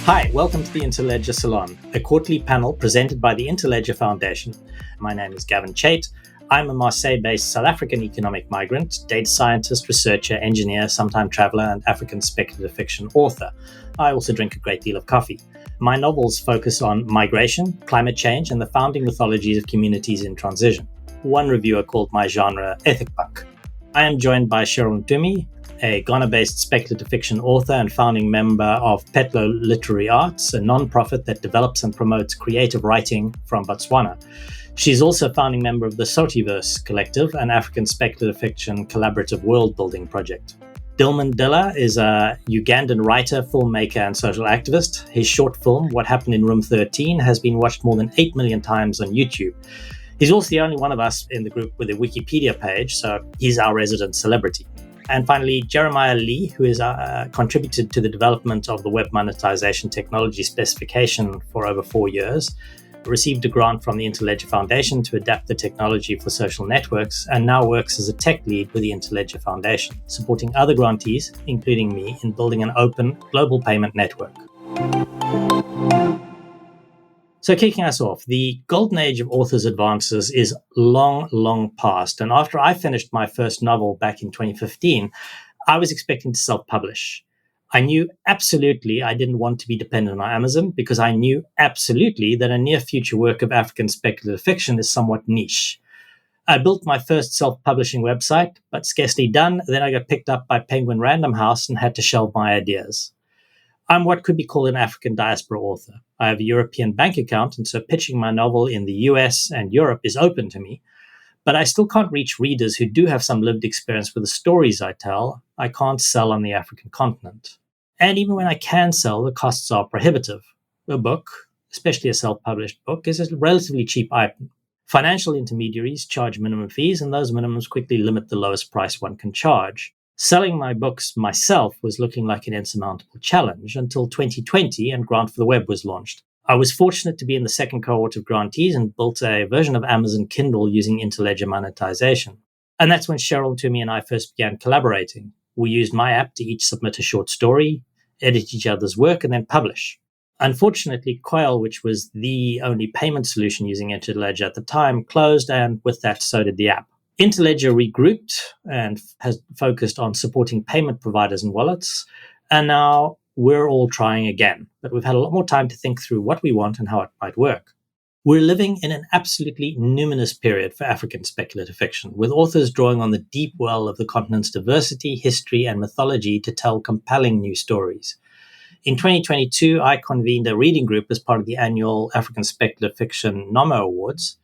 Hi, welcome to the Interledger Salon, a quarterly panel presented by the Interledger Foundation. My name is Gavin Chait. I'm a Marseille-based South African economic migrant, data scientist, researcher, engineer, sometime traveler, and African speculative fiction author. I also drink a great deal of coffee. My novels focus on migration, climate change, and the founding mythologies of communities in transition. One reviewer called my genre ethic punk. I am joined by Cheryl Ntumy, a Ghana-based speculative fiction author and founding member of Petlo Literary Arts, a non-profit that develops and promotes creative writing from Botswana. She's also a founding member of the Sotiverse Collective, an African speculative fiction collaborative world-building project. Dilman Dila is a Ugandan writer, filmmaker, and social activist. His short film, What Happened in Room 13, has been watched more than 8 million times on YouTube. He's also the only one of us in the group with a Wikipedia page, so he's our resident celebrity. And finally, Jeremiah Lee, who has contributed to the development of the web monetization technology specification for over 4 years, received a grant from the Interledger Foundation to adapt the technology for social networks, and now works as a tech lead with the Interledger Foundation, supporting other grantees, including me, in building an open global payment network. So kicking us off, the golden age of authors' advances is long past. And after I finished my first novel back in 2015, I was expecting to self-publish. I knew absolutely I didn't want to be dependent on Amazon because I knew absolutely that a near future work of African speculative fiction is somewhat niche. I built my first self-publishing website, but scarcely done. Then I got picked up by Penguin Random House and had to shelve my ideas. I'm what could be called an African diaspora author. I have a European bank account, and so pitching my novel in the US and Europe is open to me. But I still can't reach readers who do have some lived experience with the stories I tell. I can't sell on the African continent. And even when I can sell, the costs are prohibitive. A book, especially a self-published book, is a relatively cheap item. Financial intermediaries charge minimum fees, and those minimums quickly limit the lowest price one can charge. Selling my books myself was looking like an insurmountable challenge until 2020 and Grant for the Web was launched. I was fortunate to be in the second cohort of grantees and built a version of Amazon Kindle using Interledger monetization. And that's when Cheryl Ntumy and I first began collaborating. We used my app to each submit a short story, edit each other's work, and then publish. Unfortunately, Quail, which was the only payment solution using Interledger at the time, closed, and with that, so did the app. Interledger regrouped and has focused on supporting payment providers and wallets. And now we're all trying again, but we've had a lot more time to think through what we want and how it might work. We're living in an absolutely numinous period for African speculative fiction, with authors drawing on the deep well of the continent's diversity, history, and mythology to tell compelling new stories. In 2022, I convened a reading group as part of the annual African Speculative Fiction Nomo Awards.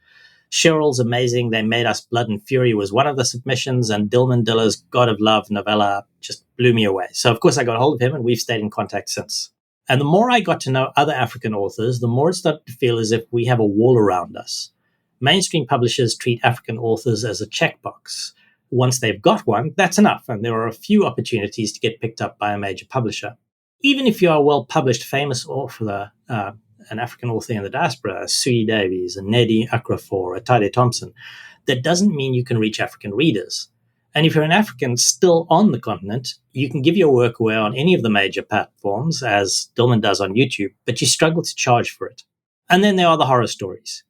Cheryl's Amazing They Made Us Blood and Fury was one of the submissions, and Dilman Dila's God of Love novella just blew me away. So, of course, I got a hold of him, and we've stayed in contact since. And the more I got to know other African authors, the more it started to feel as if we have a wall around us. Mainstream publishers treat African authors as a checkbox. Once they've got one, that's enough, and there are a few opportunities to get picked up by a major publisher. Even if you are a well-published, famous author, an African author in the diaspora, Sui Davies, a Nedi Akrafor, a Tade Thompson, that doesn't mean you can reach African readers. And if you're an African still on the continent, you can give your work away on any of the major platforms, as Dilman does on YouTube, but you struggle to charge for it. And then there are the horror stories.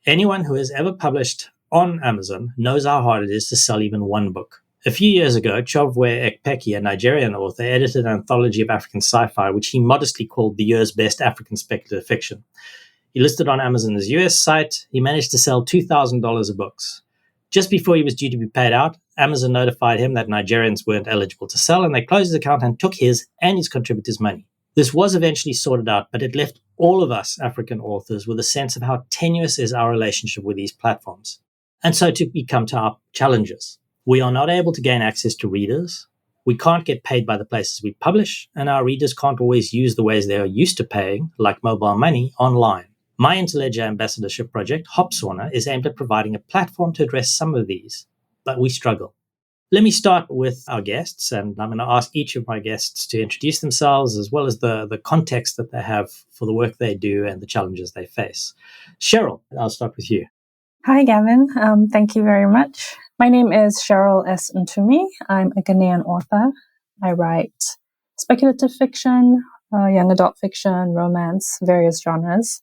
Anyone who has ever published on Amazon knows how hard it is to sell even one book. A few years ago, Chobwe Ekpeki, a Nigerian author, edited an anthology of African sci-fi, which he modestly called the year's best African speculative fiction. He listed on Amazon's US site. He managed to sell $2,000 of books. Just before he was due to be paid out, Amazon notified him that Nigerians weren't eligible to sell, and they closed his account and took his and his contributors' money. This was eventually sorted out, but it left all of us African authors with a sense of how tenuous is our relationship with these platforms. And so we come to our challenges. We are not able to gain access to readers. We can't get paid by the places we publish, and our readers can't always use the ways they are used to paying, like mobile money, online. My Interledger ambassadorship project, Hopsauna, is aimed at providing a platform to address some of these, but we struggle. Let me start with our guests, and I'm going to ask each of my guests to introduce themselves as well as the context that they have for the work they do and the challenges they face. Cheryl, I'll start with you. Hi, Gavin. Thank you very much. My name is Cheryl S. Ntumy. I'm a Ghanaian author. I write speculative fiction, young adult fiction, romance, various genres.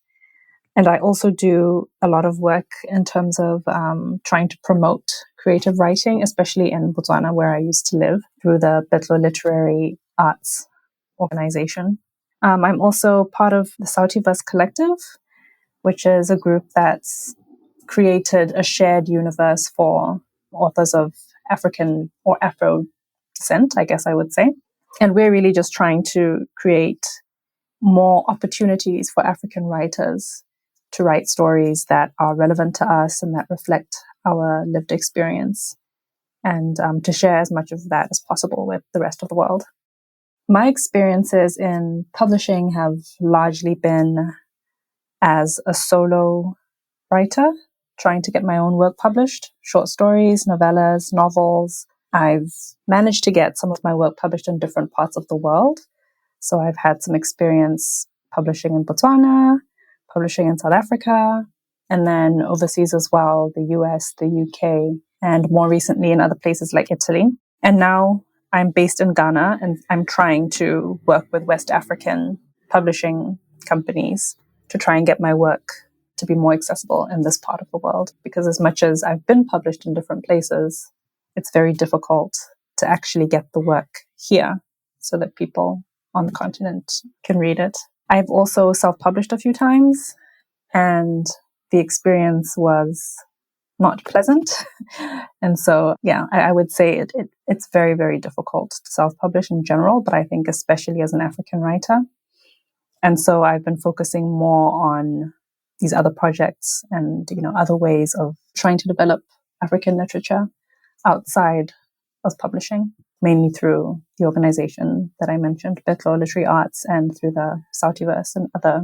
And I also do a lot of work in terms of trying to promote creative writing, especially in Botswana, where I used to live, through the Betlo Literary Arts organization. I'm also part of the Sautiverse Collective, which is a group that's created a shared universe for authors of African or Afro descent, I guess I would say. And we're really just trying to create more opportunities for African writers to write stories that are relevant to us and that reflect our lived experience, and to share as much of that as possible with the rest of the world. My experiences in publishing have largely been as a solo writer, trying to get my own work published, short stories, novellas, novels. I've managed to get some of my work published in different parts of the world. So I've had some experience publishing in Botswana, publishing in South Africa, and then overseas as well, the US, the UK, and more recently in other places like Italy. And now I'm based in Ghana, and I'm trying to work with West African publishing companies to try and get my work to be more accessible in this part of the world. Because as much as I've been published in different places, it's very difficult to actually get the work here so that people on the continent can read it. I've also self-published a few times, and the experience was not pleasant. And so, yeah, I would say it's very, very difficult to self-publish in general, but I think especially as an African writer. And so I've been focusing more on these other projects and, other ways of trying to develop African literature outside of publishing, mainly through the organization that I mentioned, Betlo Literary Arts, and through the Sautiverse and other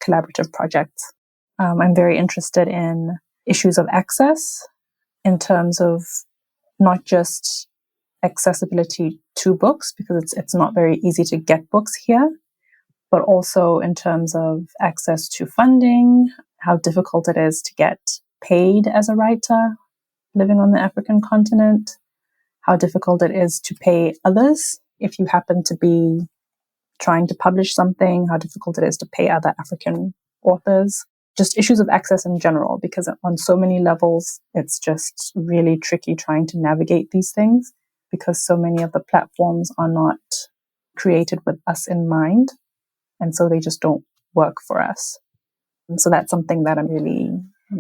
collaborative projects. I'm very interested in issues of access in terms of not just accessibility to books, because it's not very easy to get books here, but also in terms of access to funding, how difficult it is to get paid as a writer living on the African continent, how difficult it is to pay others if you happen to be trying to publish something, how difficult it is to pay other African authors, just issues of access in general, because on so many levels, it's just really tricky trying to navigate these things because so many of the platforms are not created with us in mind. And so they just don't work for us. And so that's something that I'm really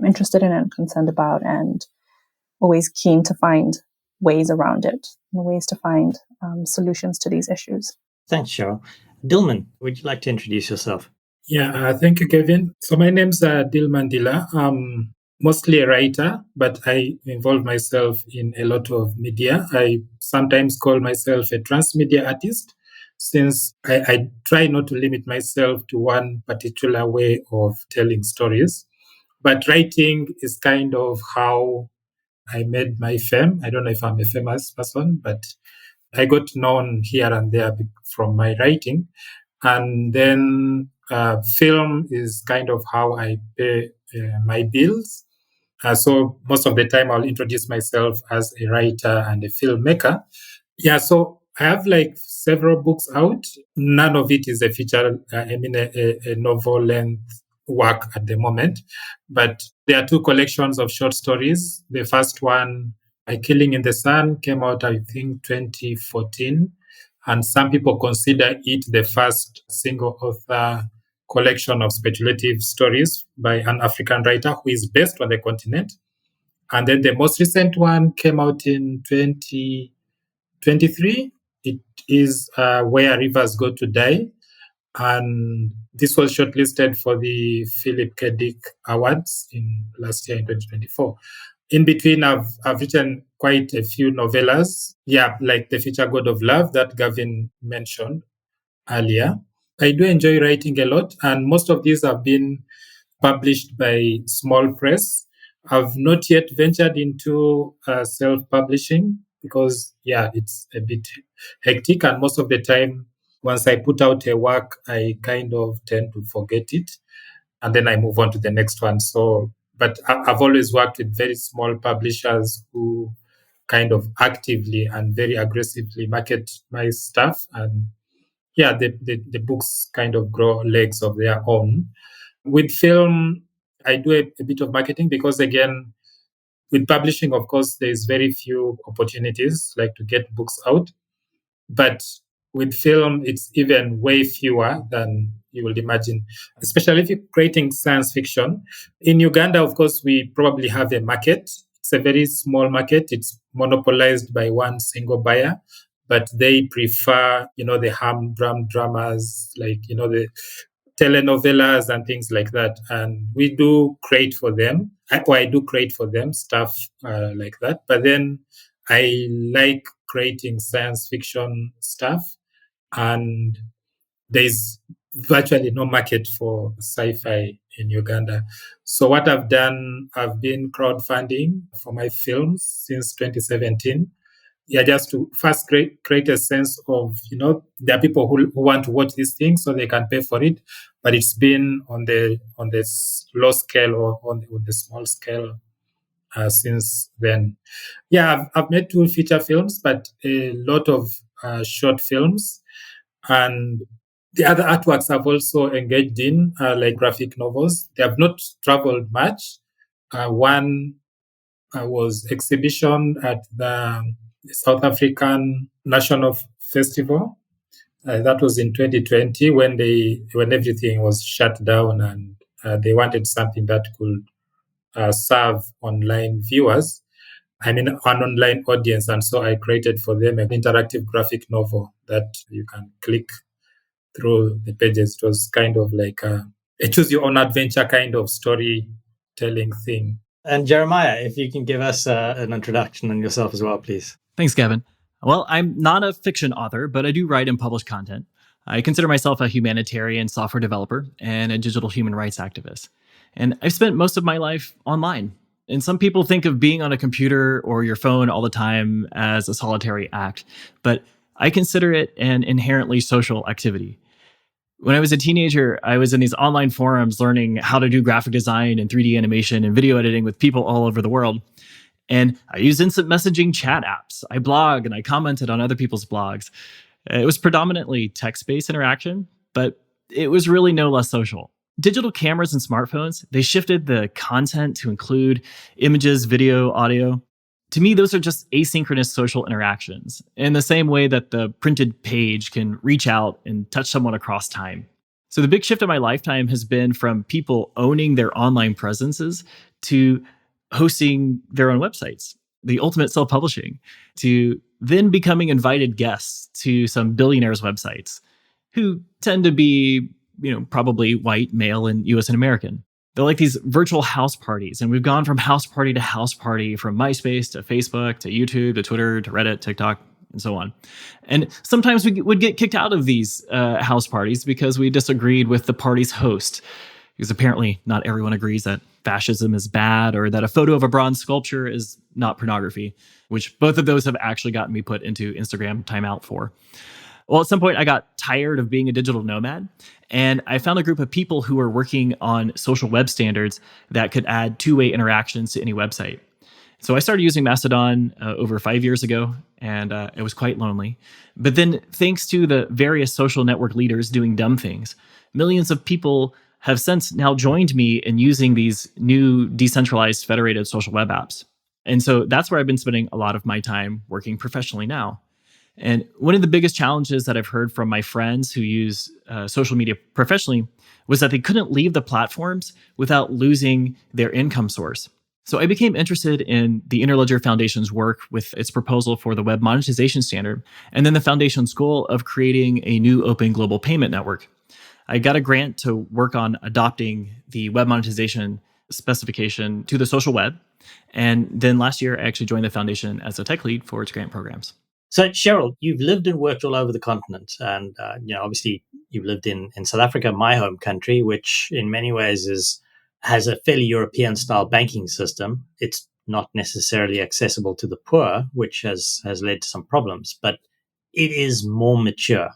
interested in and concerned about, and always keen to find ways around it and ways to find solutions to these issues. Thanks, Cheryl. Dilman, would you like to introduce yourself? Yeah, thank you, Gavin. So my name's Dilman Dila. I'm mostly a writer, but I involve myself in a lot of media. I sometimes call myself a transmedia artist, since I try not to limit myself to one particular way of telling stories. But writing is kind of how I made my fame. I don't know if I'm a famous person, but I got known here and there from my writing. And then film is kind of how I pay my bills. So most of the time I'll introduce myself as a writer and a filmmaker. Yeah, so I have like several books out. None of it is a feature, a novel length work at the moment. But there are two collections of short stories. The first one, A Killing in the Sun, came out, I think, 2014. And some people consider it the first single author collection of speculative stories by an African writer who is based on the continent. And then the most recent one came out in 2023. It is Where Rivers Go to Die. And this was shortlisted for the Philip K. Dick Awards in last year in 2024. In between, I've written quite a few novellas. Yeah, like The Future God of Love that Gavin mentioned earlier. I do enjoy writing a lot, and most of these have been published by small press. I've not yet ventured into self-publishing because, yeah, it's a bit hectic. And most of the time, once I put out a work, I kind of tend to forget it. And then I move on to the next one. So, but I've always worked with very small publishers who kind of actively and very aggressively market my stuff. And the books kind of grow legs of their own. With film, I do a bit of marketing because, again, with publishing, of course, there's very few opportunities like to get books out. But with film, it's even way fewer than you will imagine, especially if you're creating science fiction. In Uganda, of course, we probably have a market. It's a very small market. It's monopolized by one single buyer, but they prefer, the humdrum dramas, like, the telenovelas and things like that. And we do create for them. I do create for them stuff like that. But then I like creating science fiction stuff, and there's virtually no market for sci-fi in Uganda. So what I've done, I've been crowdfunding for my films since 2017. Yeah, just to first create a sense of, there are people who want to watch these things so they can pay for it. But it's been on the low scale or on the small scale since then. Yeah, I've made 2 feature films, but a lot of short films. And the other artworks I've also engaged in, like graphic novels. They have not traveled much. One was exhibition at the South African National Festival. That was in 2020 when everything was shut down, and they wanted something that could serve online viewers. I mean, an online audience. And so I created for them an interactive graphic novel that you can click through the pages. It was kind of like a choose your own adventure kind of storytelling thing. And Jeremiah, if you can give us an introduction on yourself as well, please. Thanks, Gavin. Well, I'm not a fiction author, but I do write and publish content. I consider myself a humanitarian software developer and a digital human rights activist. And I've spent most of my life online. And some people think of being on a computer or your phone all the time as a solitary act, but I consider it an inherently social activity. When I was a teenager, I was in these online forums learning how to do graphic design and 3D animation and video editing with people all over the world. And I used instant messaging chat apps. I blog and I commented on other people's blogs. It was predominantly text-based interaction, but it was really no less social. Digital cameras and smartphones, they shifted the content to include images, video, audio. To me, those are just asynchronous social interactions, in the same way that the printed page can reach out and touch someone across time. So the big shift in my lifetime has been from people owning their online presences to hosting their own websites, the ultimate self-publishing, to then becoming invited guests to some billionaires' websites who tend to be, probably white, male, and US and American. They're like these virtual house parties. And we've gone from house party to house party, from MySpace to Facebook to YouTube to Twitter to Reddit, TikTok, and so on. And sometimes we would get kicked out of these house parties because we disagreed with the party's host. Because apparently not everyone agrees that fascism is bad or that a photo of a bronze sculpture is not pornography, which both of those have actually gotten me put into Instagram timeout for. Well, at some point, I got tired of being a digital nomad, and I found a group of people who were working on social web standards that could add two-way interactions to any website. So I started using Mastodon over 5 years ago, and it was quite lonely. But then, thanks to the various social network leaders doing dumb things, millions of people have since now joined me in using these new decentralized federated social web apps. And so that's where I've been spending a lot of my time working professionally now. And one of the biggest challenges that I've heard from my friends who use social media professionally was that they couldn't leave the platforms without losing their income source. So I became interested in the Interledger Foundation's work with its proposal for the web monetization standard, and then the foundation's goal of creating a new open global payment network. I got a grant to work on adopting the web monetization specification to the social web. And then last year, I actually joined the foundation as a tech lead for its grant programs. So, Cheryl, you've lived and worked all over the continent. And, obviously, you've lived in South Africa, my home country, which in many ways has a fairly European-style banking system. It's not necessarily accessible to the poor, which has led to some problems, but it is more mature.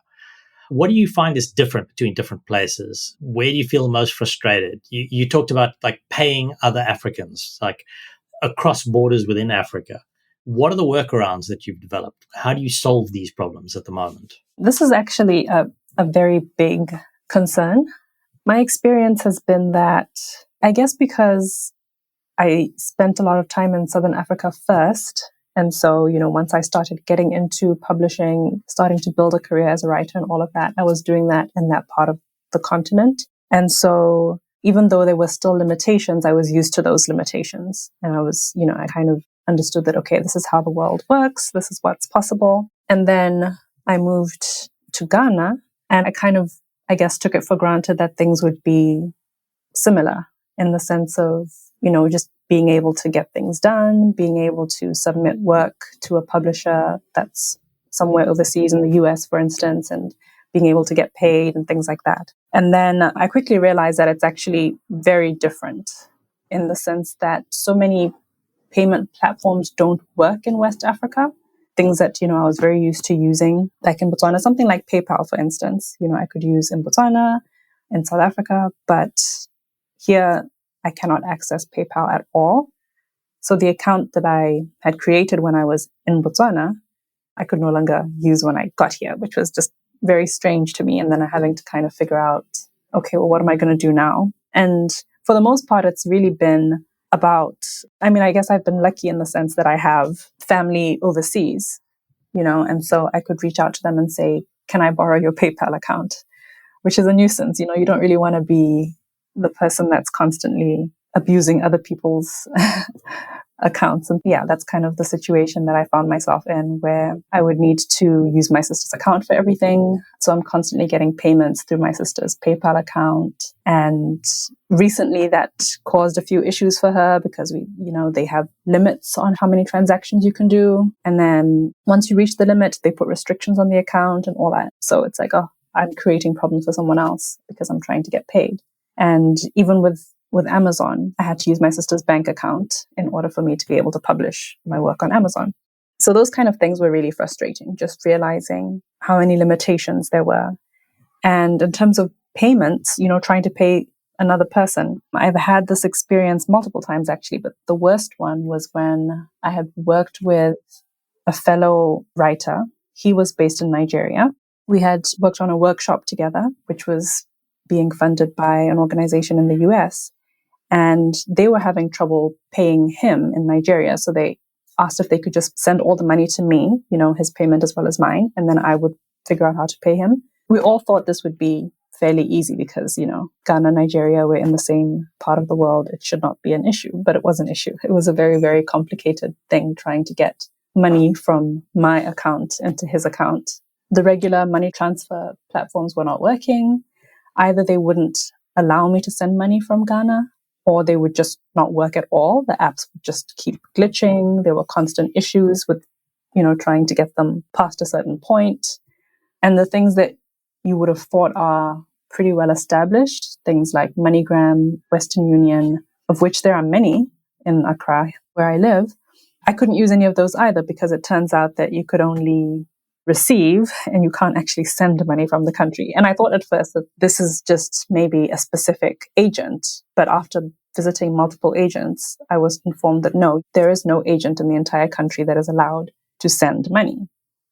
What do you find is different between different places? Where do you feel most frustrated? You talked about like paying other Africans, like across borders within Africa. What are the workarounds that you've developed? How do you solve these problems at the moment? This is actually a a very big concern. My experience has been that, I guess because I spent a lot of time in Southern Africa first. And so, once I started getting into publishing, starting to build a career as a writer and all of that, I was doing that in that part of the continent. And so even though there were still limitations, I was used to those limitations. And I kind of understood that, okay, this is how the world works. This is what's possible. And then I moved to Ghana, and I kind of, I guess, took it for granted that things would be similar in the sense of, just being able to get things done, being able to submit work to a publisher that's somewhere overseas in the US, for instance, and being able to get paid and things like that. And then I quickly realized that it's actually very different in the sense that so many payment platforms don't work in West Africa. Things that, I was very used to using, like in Botswana, something like PayPal, for instance, I could use in Botswana, in South Africa, but here I cannot access PayPal at all. So the account that I had created when I was in Botswana, I could no longer use when I got here, which was just very strange to me. And then having to kind of figure out, okay, well, what am I going to do now? And for the most part, it's really been about, I guess I've been lucky in the sense that I have family overseas, and so I could reach out to them and say, can I borrow your PayPal account? Which is a nuisance. You don't really want to be the person that's constantly abusing other people's accounts. And yeah, that's kind of the situation that I found myself in, where I would need to use my sister's account for everything. So I'm constantly getting payments through my sister's PayPal account. And recently that caused a few issues for her because they have limits on how many transactions you can do. And then once you reach the limit, they put restrictions on the account and all that. So it's like, oh, I'm creating problems for someone else because I'm trying to get paid. And even with Amazon, I had to use my sister's bank account in order for me to be able to publish my work on Amazon. So those kind of things were really frustrating, just realizing how many limitations there were. And in terms of payments, trying to pay another person, I've had this experience multiple times actually, but the worst one was when I had worked with a fellow writer. He was based in Nigeria. We had worked on a workshop together, which was being funded by an organization in the US. And they were having trouble paying him in Nigeria. So they asked if they could just send all the money to me, his payment as well as mine, and then I would figure out how to pay him. We all thought this would be fairly easy because, Ghana, Nigeria, we're in the same part of the world. It should not be an issue, but it was an issue. It was a very, very complicated thing trying to get money from my account into his account. The regular money transfer platforms were not working. Either they wouldn't allow me to send money from Ghana, or they would just not work at all. The apps would just keep glitching. There were constant issues with, trying to get them past a certain point. And the things that you would have thought are pretty well established, things like MoneyGram, Western Union, of which there are many in Accra, where I live, I couldn't use any of those either because it turns out that you could only receive and you can't actually send money from the country. And I thought at first that this is just maybe a specific agent. But after visiting multiple agents, I was informed that no, there is no agent in the entire country that is allowed to send money.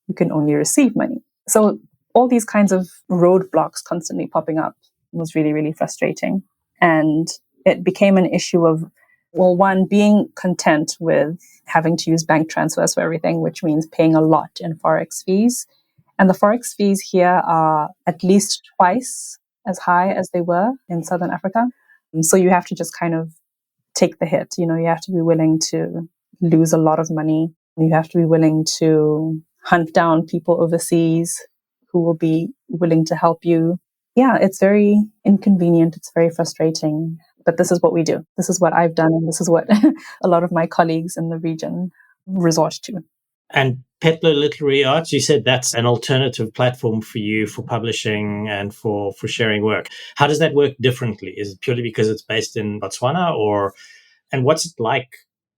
You can only receive money. So all these kinds of roadblocks constantly popping up was really, really frustrating. And it became an issue of, well, one, being content with having to use bank transfers for everything, which means paying a lot in Forex fees. And the Forex fees here are at least twice as high as they were in Southern Africa. So you have to just kind of take the hit. You have to be willing to lose a lot of money. You have to be willing to hunt down people overseas who will be willing to help you. Yeah, it's very inconvenient. It's very frustrating. But this is what we do. This is what I've done. And this is what a lot of my colleagues in the region resort to. And Petlo Literary Arts, you said that's an alternative platform for you for publishing and for sharing work. How does that work differently? Is it purely because it's based in Botswana, and what's it like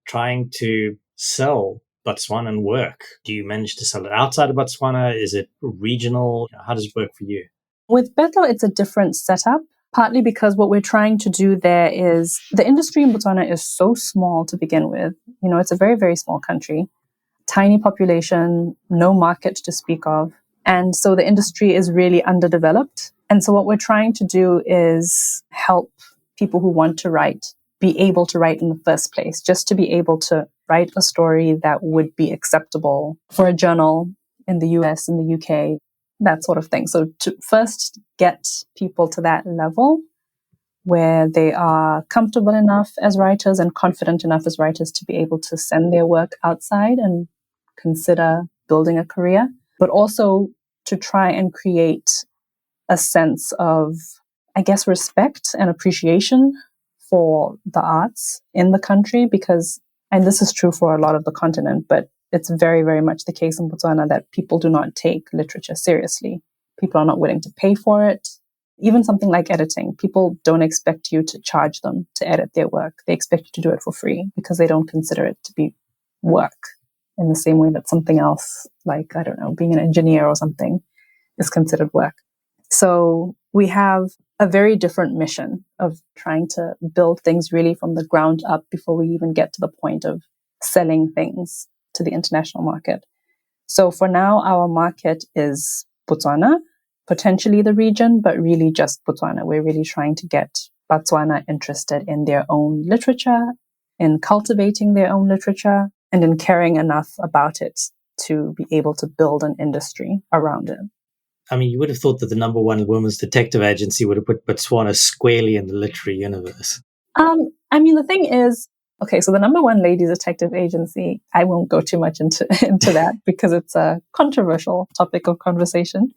trying to sell Botswanan work? Do you manage to sell it outside of Botswana? Is it regional? How does it work for you? With Petlo, it's a different setup. Partly because what we're trying to do there is the industry in Botswana is so small to begin with. It's a very, very small country, tiny population, no market to speak of. And so the industry is really underdeveloped. And so what we're trying to do is help people who want to write be able to write in the first place, just to be able to write a story that would be acceptable for a journal in the US, in the UK, that sort of thing. So to first get people to that level where they are comfortable enough as writers and confident enough as writers to be able to send their work outside and consider building a career, but also to try and create a sense of, I guess, respect and appreciation for the arts in the country, because, and this is true for a lot of the continent, but it's very, very much the case in Botswana that people do not take literature seriously. People are not willing to pay for it. Even something like editing, people don't expect you to charge them to edit their work. They expect you to do it for free because they don't consider it to be work in the same way that something else, like, I don't know, being an engineer or something is considered work. So we have a very different mission of trying to build things really from the ground up before we even get to the point of selling things to the international market. So for now, our market is Botswana, potentially the region, but really just Botswana. We're really trying to get Botswana interested in their own literature, in cultivating their own literature, and in caring enough about it to be able to build an industry around it. I mean, you would have thought that the number one women's detective agency would have put Botswana squarely in the literary universe. I mean, the thing is, okay, so the number one ladies detective agency, I won't go too much into that because it's a controversial topic of conversation.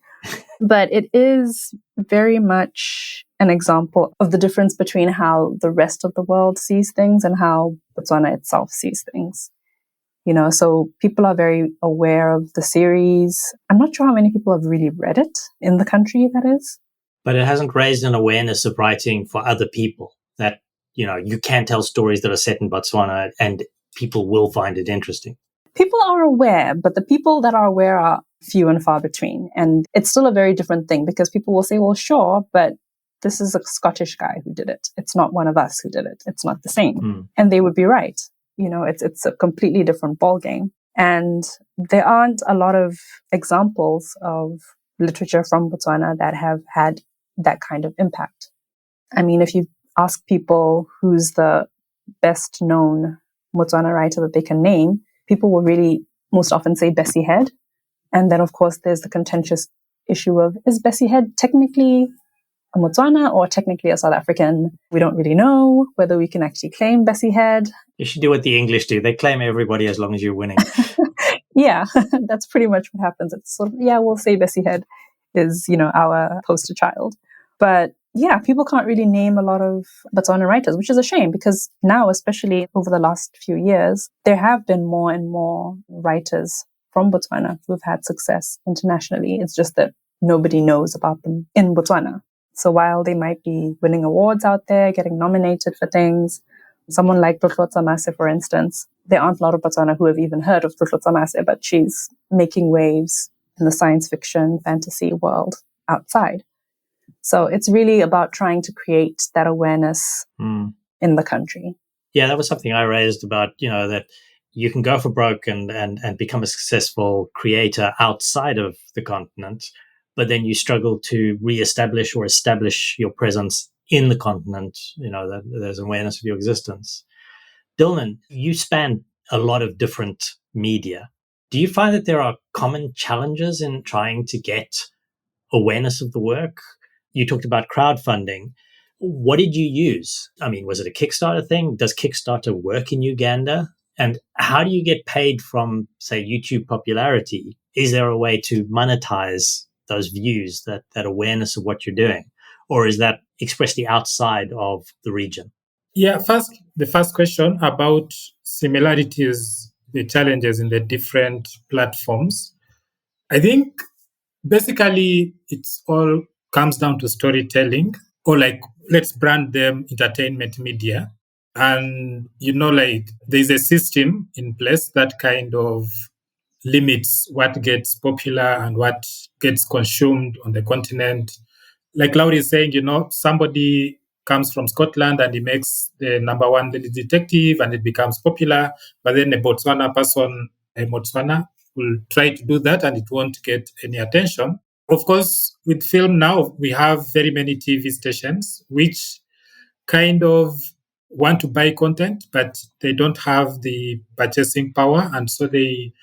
But it is very much an example of the difference between how the rest of the world sees things and how Botswana itself sees things. You know, so people are very aware of the series. I'm not sure how many people have really read it in the country, that is. But it hasn't raised an awareness of writing for other people that, you know, you can tell stories that are set in Botswana and people will find it interesting. People are aware, but the people that are aware are few and far between. And it's still a very different thing because people will say, well, sure, but this is a Scottish guy who did it. It's not one of us who did it. It's not the same. And they would be right. You know, it's a completely different ballgame. And there aren't a lot of examples of literature from Botswana that have had that kind of impact. I mean, if you ask people who's the best known Botswana writer that they can name, people will really most often say Bessie Head. And then, of course, there's the contentious issue of, is Bessie Head technically a Botswana or technically a South African? We don't really know whether we can actually claim Bessie Head. You should do what the English do. They claim everybody as long as you're winning. Yeah, that's pretty much what happens. It's sort of, yeah, we'll say Bessie Head is, you know, our poster child. But yeah, people can't really name a lot of Botswana writers, which is a shame because now, especially over the last few years, there have been more and more writers from Botswana who've had success internationally. It's just that nobody knows about them in Botswana. So while they might be winning awards out there, getting nominated for things, someone like Tlotlo Tsamase, for instance, there aren't a lot of Botswana who have even heard of Tlotlo Tsamase, but she's making waves in the science fiction, fantasy world outside. So it's really about trying to create that awareness in the country. Yeah, that was something I raised about, you know, that you can go for broke and become a successful creator outside of the continent, but then you struggle to reestablish or establish your presence in the continent, you know, that there's awareness of your existence. Dilman, you span a lot of different media. Do you find that there are common challenges in trying to get awareness of the work? You talked about crowdfunding. What did you use? I mean, was it a Kickstarter thing? Does Kickstarter work in Uganda? And how do you get paid from, say, YouTube popularity? Is there a way to monetize those views, that awareness of what you're doing? Or is that expressly outside of the region? Yeah, the first question about similarities, the challenges in the different platforms. I think basically it's all comes down to storytelling, or like, let's brand them entertainment media. And, you know, like there's a system in place that kind of limits what gets popular and what gets consumed on the continent. Like Lauri is saying, you know, somebody comes from Scotland and he makes the number one lady detective and it becomes popular. But then a Botswana person, a Botswana will try to do that and it won't get any attention. Of course, with film now, we have very many TV stations which kind of want to buy content, but they don't have the purchasing power. And so they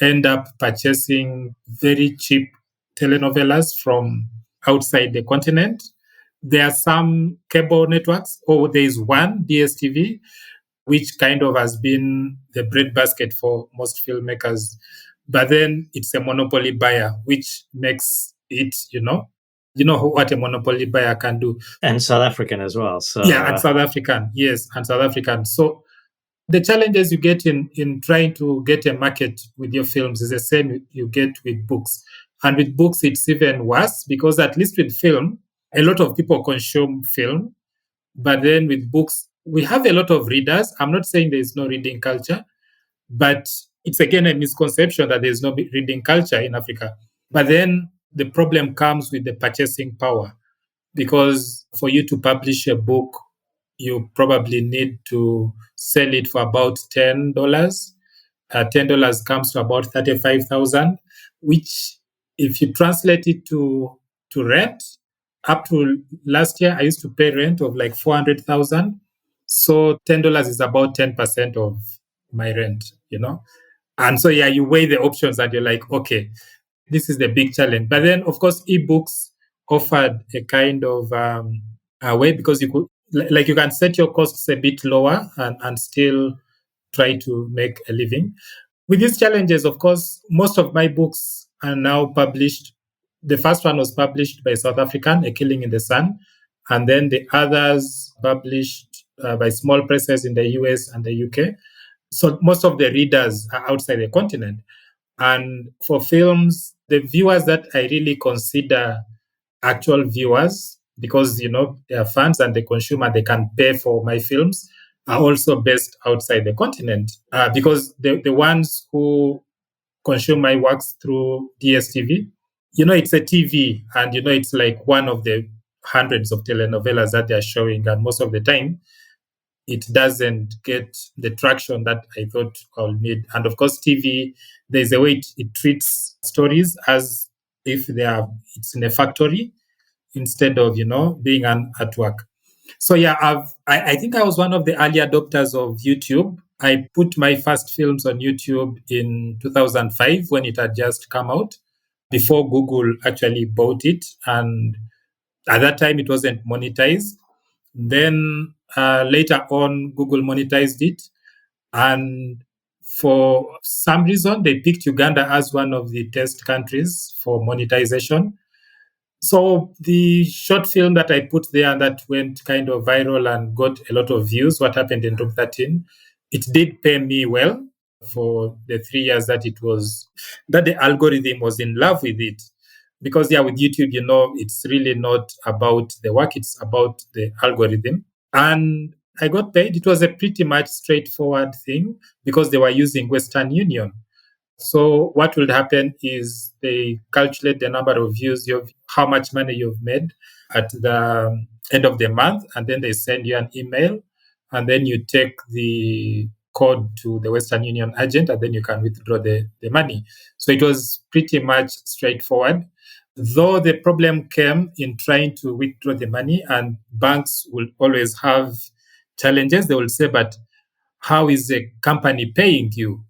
end up purchasing very cheap telenovelas from outside the continent. There are some cable networks, or there is one, DSTV, which kind of has been the breadbasket for most filmmakers. But then it's a monopoly buyer, which makes it, what a monopoly buyer can do. And South African as well. So Yeah, and South African. Yes, and South African. So the challenges you get in trying to get a market with your films is the same you get with books. And with books, it's even worse because at least with film, a lot of people consume film. But then with books, we have a lot of readers. I'm not saying there is no reading culture, but it's again a misconception that there's no reading culture in Africa. But then the problem comes with the purchasing power, because for you to publish a book, you probably need to sell it for about $10. $10 comes to about 35,000, which if you translate it to rent, up to last year, I used to pay rent of like 400,000. So $10 is about 10% of my rent, And so, you weigh the options and you're like, okay, this is the big challenge. But then, of course, ebooks offered a kind of a way, because you could, you can set your costs a bit lower and still try to make a living. With these challenges, of course, most of my books are now published. The first one was published by South African, A Killing in the Sun, and then the others published by small presses in the US and the UK. So most of the readers are outside the continent. And for films, the viewers that I really consider actual viewers, because they are fans and they consume and they can pay for my films, are also based outside the continent, because the ones who consume my works through DSTV, it's a TV, and it's like one of the hundreds of telenovelas that they're showing, and most of the time it doesn't get the traction that I thought I'll need. And of course, TV, there's a way it treats stories as if it's in a factory instead of being an artwork. So I think I was one of the early adopters of YouTube. I put my first films on YouTube in 2005 when it had just come out, before Google actually bought it, and at that time it wasn't monetized. Then later on, Google monetized it, and for some reason they picked Uganda as one of the test countries for monetization. So the short film that I put there and that went kind of viral and got a lot of views, What Happened in Room 13, it did pay me well for the 3 years that the algorithm was in love with it. Because with YouTube, it's really not about the work, it's about the algorithm. And I got paid. It was a pretty much straightforward thing because they were using Western Union. So what will happen is they calculate the number of views, how much money you've made at the end of the month, and then they send you an email, and then you take the code to the Western Union agent, and then you can withdraw the money. So it was pretty much straightforward. Though the problem came in trying to withdraw the money, and banks will always have challenges. They will say, but how is the company paying you?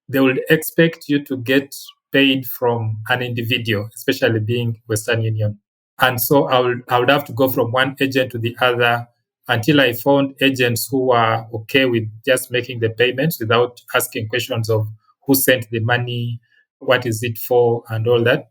They will expect you to get paid from an individual, especially being Western Union. And so I would have to go from one agent to the other until I found agents who were okay with just making the payments without asking questions of who sent the money, what is it for, and all that.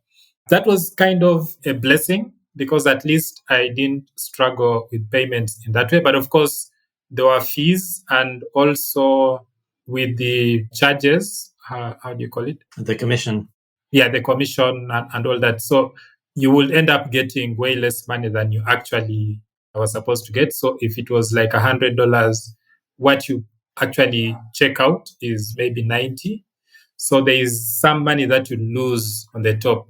That was kind of a blessing because at least I didn't struggle with payments in that way. But of course, there were fees, and also with the charges, how do you call it? The commission. Yeah, the commission and all that. So you will end up getting way less money than you actually were supposed to get. So if it was like $100, what you actually check out is maybe 90. So there is some money that you lose on the top.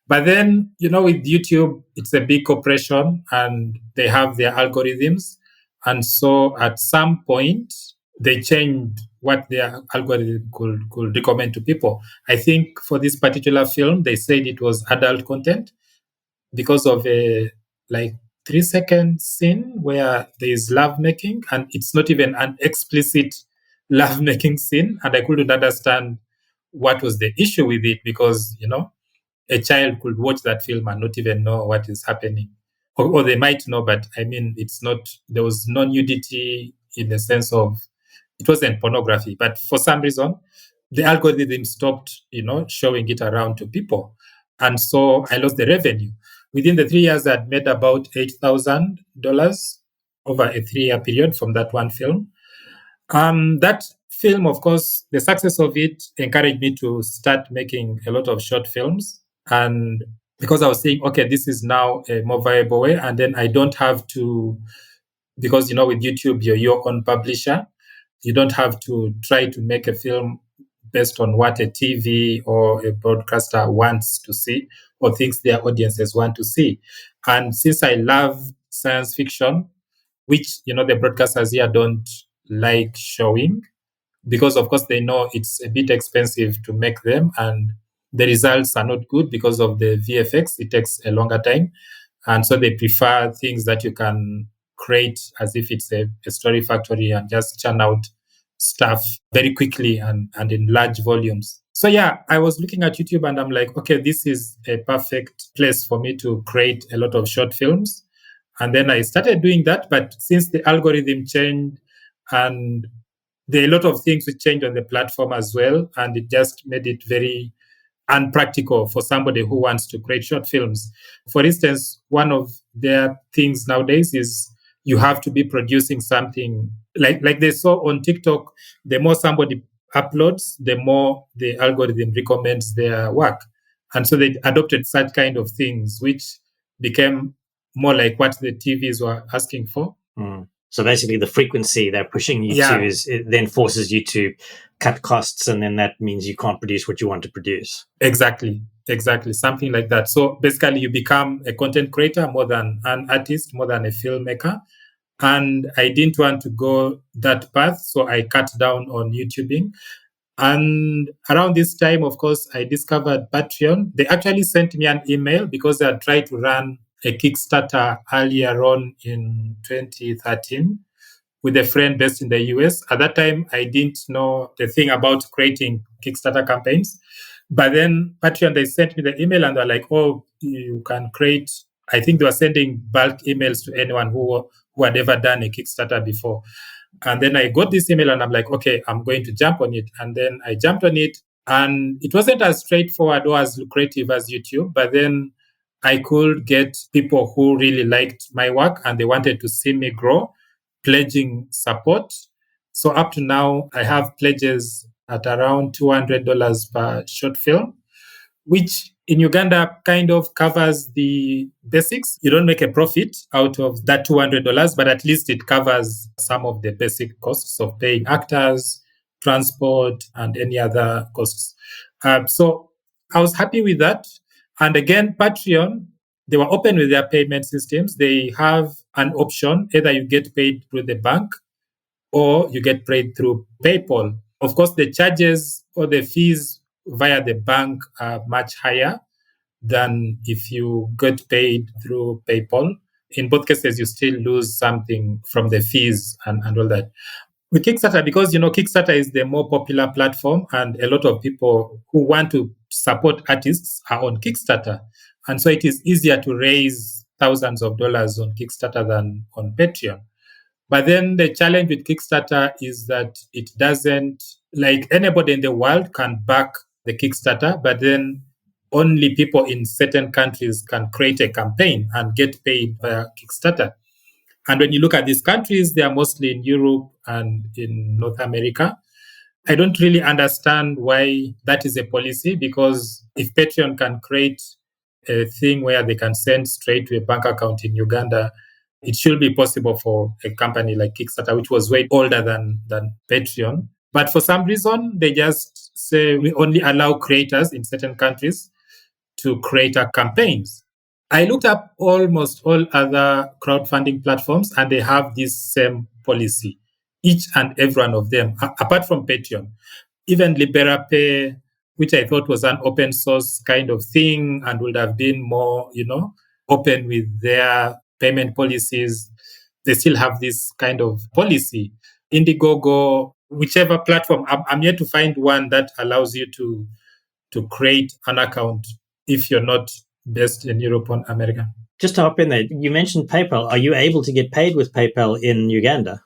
But then, with YouTube, it's a big corporation and they have their algorithms. And so at some point, they changed what their algorithm could recommend to people. I think for this particular film, they said it was adult content because of a like 3-second scene where there is love making, and it's not even an explicit love making scene. And I couldn't understand what was the issue with it, because a child could watch that film and not even know what is happening, or they might know, but I mean, there was no nudity in the sense of it wasn't pornography, but for some reason the algorithm stopped showing it around to people, and so I lost the revenue. Within the 3 years, I'd made about $8,000 over a 3-year period from that one film. That film, of course, the success of it encouraged me to start making a lot of short films. And because I was saying, okay, this is now a more viable way, and then I don't have to, because with YouTube, you're your own publisher. You don't have to try to make a film based on what a TV or a broadcaster wants to see or thinks their audiences want to see. And since I love science fiction, which the broadcasters here don't like showing, because of course they know it's a bit expensive to make them, and the results are not good because of the VFX. It takes a longer time, and so they prefer things that you can create as if it's a story factory and just churn out stuff very quickly and in large volumes. So yeah, I was looking at YouTube and I'm like, okay, this is a perfect place for me to create a lot of short films. And then I started doing that. But since the algorithm changed and there are a lot of things which changed on the platform as well, and it just made it very unpractical for somebody who wants to create short films. For instance, one of their things nowadays is you have to be producing something like they saw on TikTok. The more somebody uploads, the more the algorithm recommends their work. And so they adopted such kind of things, which became more like what the TVs were asking for. So basically the frequency they're pushing you to it then forces you to cut costs, and then that means you can't produce what you want to produce. Exactly. Something like that. So basically you become a content creator more than an artist, more than a filmmaker. And I didn't want to go that path, so I cut down on YouTubing. And around this time, of course, I discovered Patreon. They actually sent me an email because they had tried to run a Kickstarter earlier on in 2013 with a friend based in the US. At that time, I didn't know the thing about creating Kickstarter campaigns. But then Patreon, they sent me the email and they're like, oh, you can create. I think they were sending bulk emails to anyone who had ever done a Kickstarter before. And then I got this email and I'm like, okay, I'm going to jump on it. And then I jumped on it, and it wasn't as straightforward or as lucrative as YouTube. But then I could get people who really liked my work and they wanted to see me grow, pledging support. So up to now, I have pledges at around $200 per short film, which in Uganda kind of covers the basics. You don't make a profit out of that $200, but at least it covers some of the basic costs of paying actors, transport, and any other costs. So I was happy with that. And again, Patreon, they were open with their payment systems. They have an option: either you get paid through the bank or you get paid through PayPal. Of course, the charges or the fees via the bank are much higher than if you get paid through PayPal. In both cases, you still lose something from the fees and all that. With Kickstarter, because Kickstarter is the more popular platform, and a lot of people who want to support artists are on Kickstarter. And so it is easier to raise thousands of dollars on Kickstarter than on Patreon. But then the challenge with Kickstarter is that it doesn't, like, anybody in the world can back the Kickstarter, but then only people in certain countries can create a campaign and get paid via Kickstarter. And when you look at these countries, they are mostly in Europe and in North America. I don't really understand why that is a policy, because if Patreon can create a thing where they can send straight to a bank account in Uganda, it should be possible for a company like Kickstarter, which was way older than Patreon. But for some reason, they just say we only allow creators in certain countries to create our campaigns. I looked up almost all other crowdfunding platforms, and they have this same policy. each and every one of them, apart from Patreon. Even LiberaPay, which I thought was an open source kind of thing and would have been more, open with their payment policies, they still have this kind of policy. Indiegogo, whichever platform, I'm yet to find one that allows you to create an account if you're not based in Europe or America. Just to hop in there, you mentioned PayPal. Are you able to get paid with PayPal in Uganda?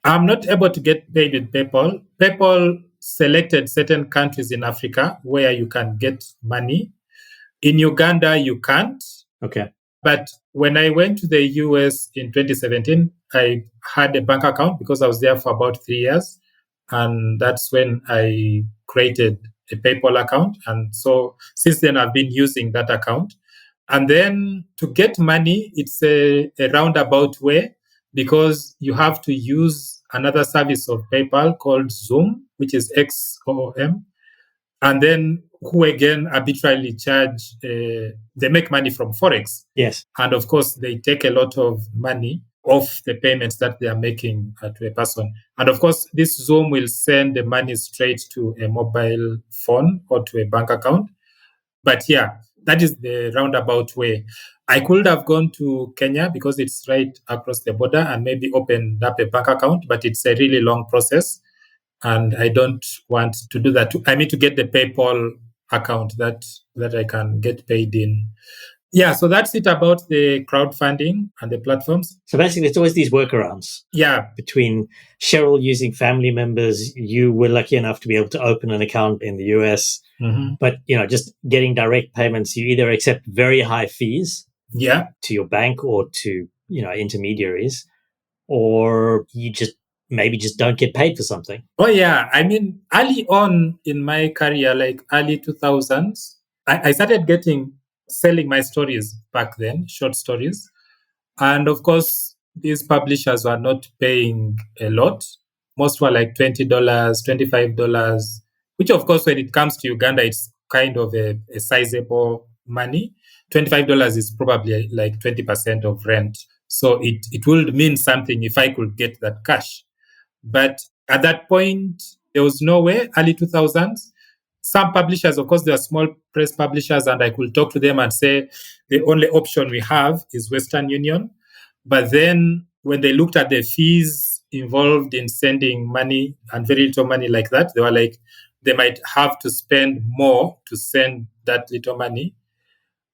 I'm not able to get paid with PayPal. PayPal selected certain countries in Africa where you can get money. In Uganda, you can't. Okay. But when I went to the US in 2017, I had a bank account because I was there for about 3 years. And that's when I created a PayPal account. And so since then, I've been using that account. And then to get money, it's a roundabout way because you have to use another service of PayPal called Zoom, which is XOM. And then who again arbitrarily charge, they make money from Forex. Yes. And of course, they take a lot of money off the payments that they are making to a person. And of course, this Zoom will send the money straight to a mobile phone or to a bank account. But yeah, that is the roundabout way. I could have gone to Kenya because it's right across the border and maybe opened up a bank account, but it's a really long process. And I don't want to do that. I need to get the PayPal account that I can get paid in. Yeah, so that's it about the crowdfunding and the platforms. So basically, it's always these workarounds. Yeah. Between Cheryl using family members, you were lucky enough to be able to open an account in the US. Mm-hmm. But, just getting direct payments, you either accept very high fees to your bank or to, intermediaries, or you maybe just don't get paid for something. Oh, yeah. I mean, early on in my career, like early 2000s, I started selling my stories back then, short stories. And of course, these publishers were not paying a lot. Most were like $20, $25, which of course, when it comes to Uganda, it's kind of a sizable money. $25 is probably like 20% of rent. So it would mean something if I could get that cash. But at that point, there was no way, early 2000s. Some publishers, of course, they are small press publishers, and I could talk to them and say, the only option we have is Western Union. But then when they looked at the fees involved in sending money and very little money like that, they were like, they might have to spend more to send that little money.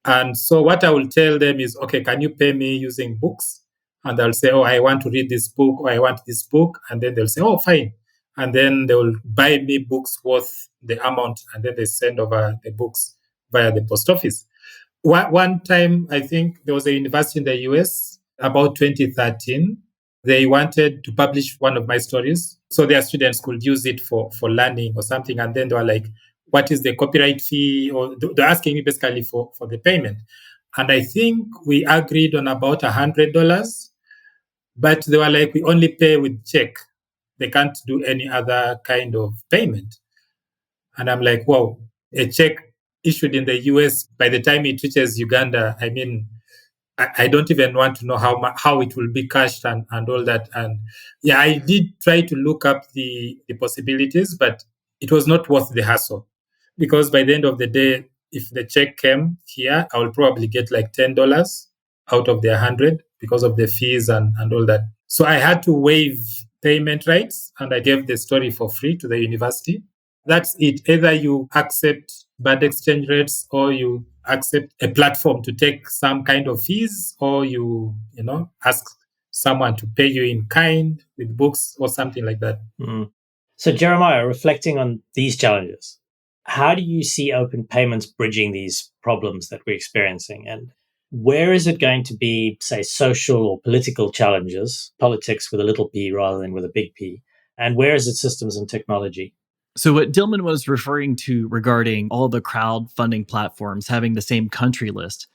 And so what I will tell them is, okay, can you pay me using books? And I'll say, oh, I want to read this book, or I want this book. And then they'll say, oh, fine. And then they will buy me books worth the amount, and then they send over the books via the post office. One time, I think there was a university in the US, about 2013. They wanted to publish one of my stories so their students could use it for learning or something. And then they were like, what is the copyright fee? Or they're asking me basically for the payment. And I think we agreed on about $100, but they were like, we only pay with check. They can't do any other kind of payment. And I'm like, wow, a check issued in the US, by the time it reaches Uganda, I mean, I don't even want to know how it will be cashed and all that. And yeah, I did try to look up the possibilities, but it was not worth the hassle. Because by the end of the day, if the check came here, I will probably get like $10 out of the 100 because of the fees and all that. So I had to waive payment rights, and I gave the story for free to the university. That's it. Either you accept bad exchange rates, or you accept a platform to take some kind of fees, or you ask someone to pay you in kind with books or something like that. Mm. So Jeremiah, reflecting on these challenges, how do you see open payments bridging these problems that we're experiencing? And where is it going to be, say, social or political challenges, politics with a little p rather than with a big P? And where is it systems and technology? So what Dilman was referring to regarding all the crowdfunding platforms having the same country list,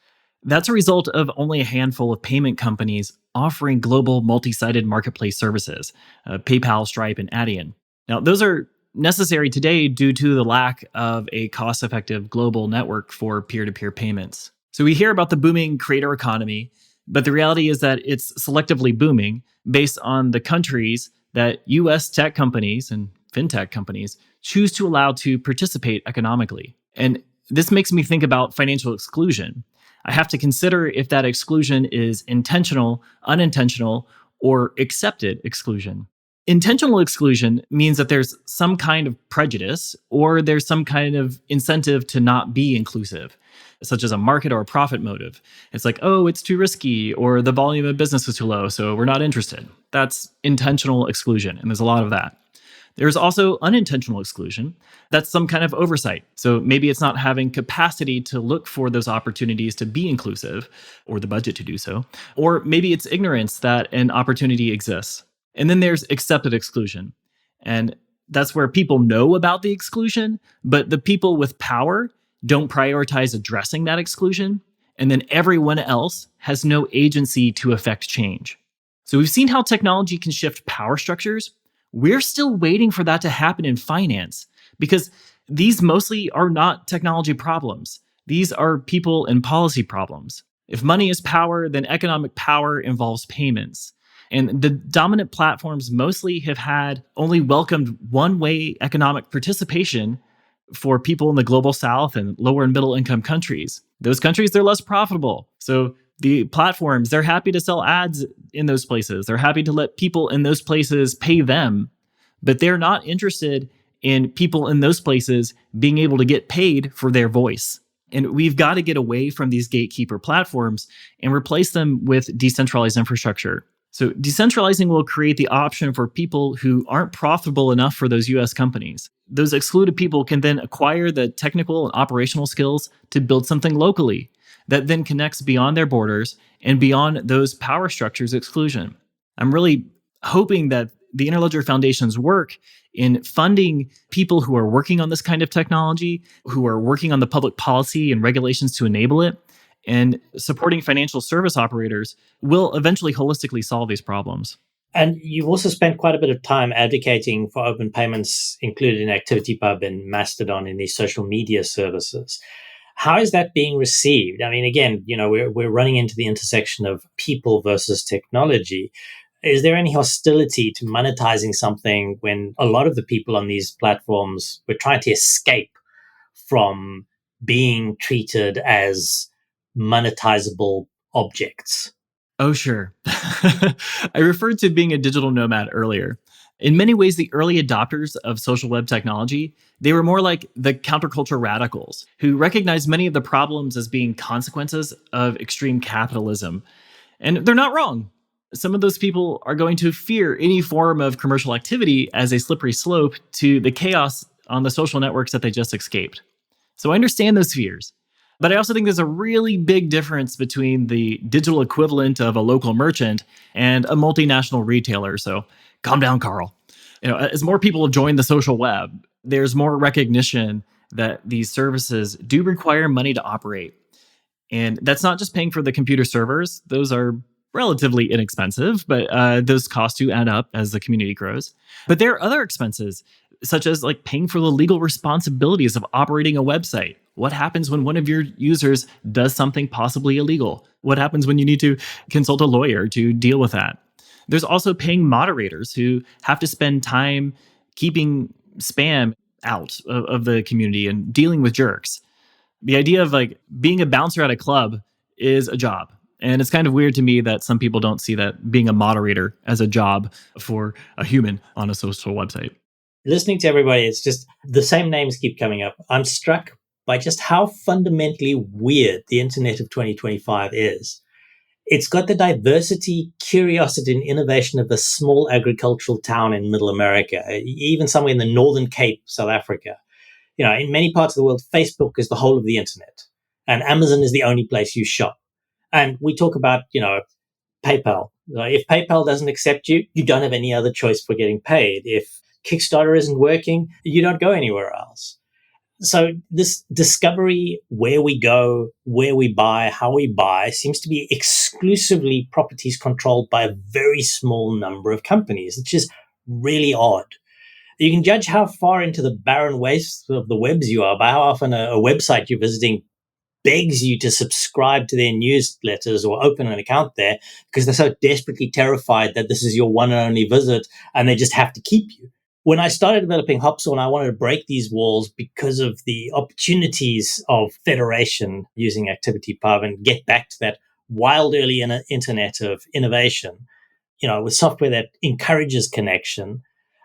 that's a result of only a handful of payment companies offering global multi-sided marketplace services, PayPal, Stripe, and Adyen. Now, those are necessary today due to the lack of a cost-effective global network for peer-to-peer payments. So we hear about the booming creator economy, but the reality is that it's selectively booming based on the countries that US tech companies and fintech companies choose to allow to participate economically. And this makes me think about financial exclusion. I have to consider if that exclusion is intentional, unintentional, or accepted exclusion. Intentional exclusion means that there's some kind of prejudice or there's some kind of incentive to not be inclusive, such as a market or a profit motive. It's like, oh, it's too risky, or the volume of business is too low, so we're not interested. That's intentional exclusion, and there's a lot of that. There's also unintentional exclusion. That's some kind of oversight. So maybe it's not having capacity to look for those opportunities to be inclusive, or the budget to do so. Or maybe it's ignorance that an opportunity exists. And then there's accepted exclusion. And that's where people know about the exclusion, but the people with power don't prioritize addressing that exclusion. And then everyone else has no agency to affect change. So we've seen how technology can shift power structures. We're still waiting for that to happen in finance because these mostly are not technology problems. These are people and policy problems. If money is power, then economic power involves payments. And the dominant platforms mostly have had only welcomed one-way economic participation for people in the global south and lower and middle income countries. Those countries, they're less profitable. So the platforms, they're happy to sell ads in those places. They're happy to let people in those places pay them, but they're not interested in people in those places being able to get paid for their voice. And we've got to get away from these gatekeeper platforms and replace them with decentralized infrastructure. So decentralizing will create the option for people who aren't profitable enough for those US companies. Those excluded people can then acquire the technical and operational skills to build something locally that then connects beyond their borders and beyond those power structures' exclusion. I'm really hoping that the Interledger Foundation's work in funding people who are working on this kind of technology, who are working on the public policy and regulations to enable it, and supporting financial service operators will eventually holistically solve these problems. And you've also spent quite a bit of time advocating for open payments included in ActivityPub and Mastodon in these social media services. How is that being received? I mean, again, we're running into the intersection of people versus technology. Is there any hostility to monetizing something when a lot of the people on these platforms were trying to escape from being treated as monetizable objects? Oh, sure. I referred to being a digital nomad earlier. In many ways, the early adopters of social web technology, they were more like the counterculture radicals who recognized many of the problems as being consequences of extreme capitalism. And they're not wrong. Some of those people are going to fear any form of commercial activity as a slippery slope to the chaos on the social networks that they just escaped. So I understand those fears. But I also think there's a really big difference between the digital equivalent of a local merchant and a multinational retailer. So calm down, Carl. As more people join the social web, there's more recognition that these services do require money to operate. And that's not just paying for the computer servers. Those are relatively inexpensive, but those costs do add up as the community grows. But there are other expenses, such as like paying for the legal responsibilities of operating a website. What happens when one of your users does something possibly illegal? What happens when you need to consult a lawyer to deal with that? There's also paying moderators who have to spend time keeping spam out of the community and dealing with jerks. The idea of like being a bouncer at a club is a job. And it's kind of weird to me that some people don't see that being a moderator as a job for a human on a social website. Listening to everybody, it's just the same names keep coming up. I'm struck by just how fundamentally weird the internet of 2025 is. It's got the diversity, curiosity, and innovation of a small agricultural town in Middle America, even somewhere in the Northern Cape, South Africa. In many parts of the world, Facebook is the whole of the internet, and Amazon is the only place you shop. And we talk about, PayPal. If PayPal doesn't accept you, you don't have any other choice for getting paid. If Kickstarter isn't working, you don't go anywhere else. So this discovery, where we go, where we buy, how we buy, seems to be exclusively properties controlled by a very small number of companies, which is really odd. You can judge how far into the barren waste of the webs you are by how often a website you're visiting begs you to subscribe to their newsletters or open an account there because they're so desperately terrified that this is your one and only visit and they just have to keep you. When I started developing Hopzone, I wanted to break these walls because of the opportunities of federation using ActivityPub and get back to that wild early internet of innovation, with software that encourages connection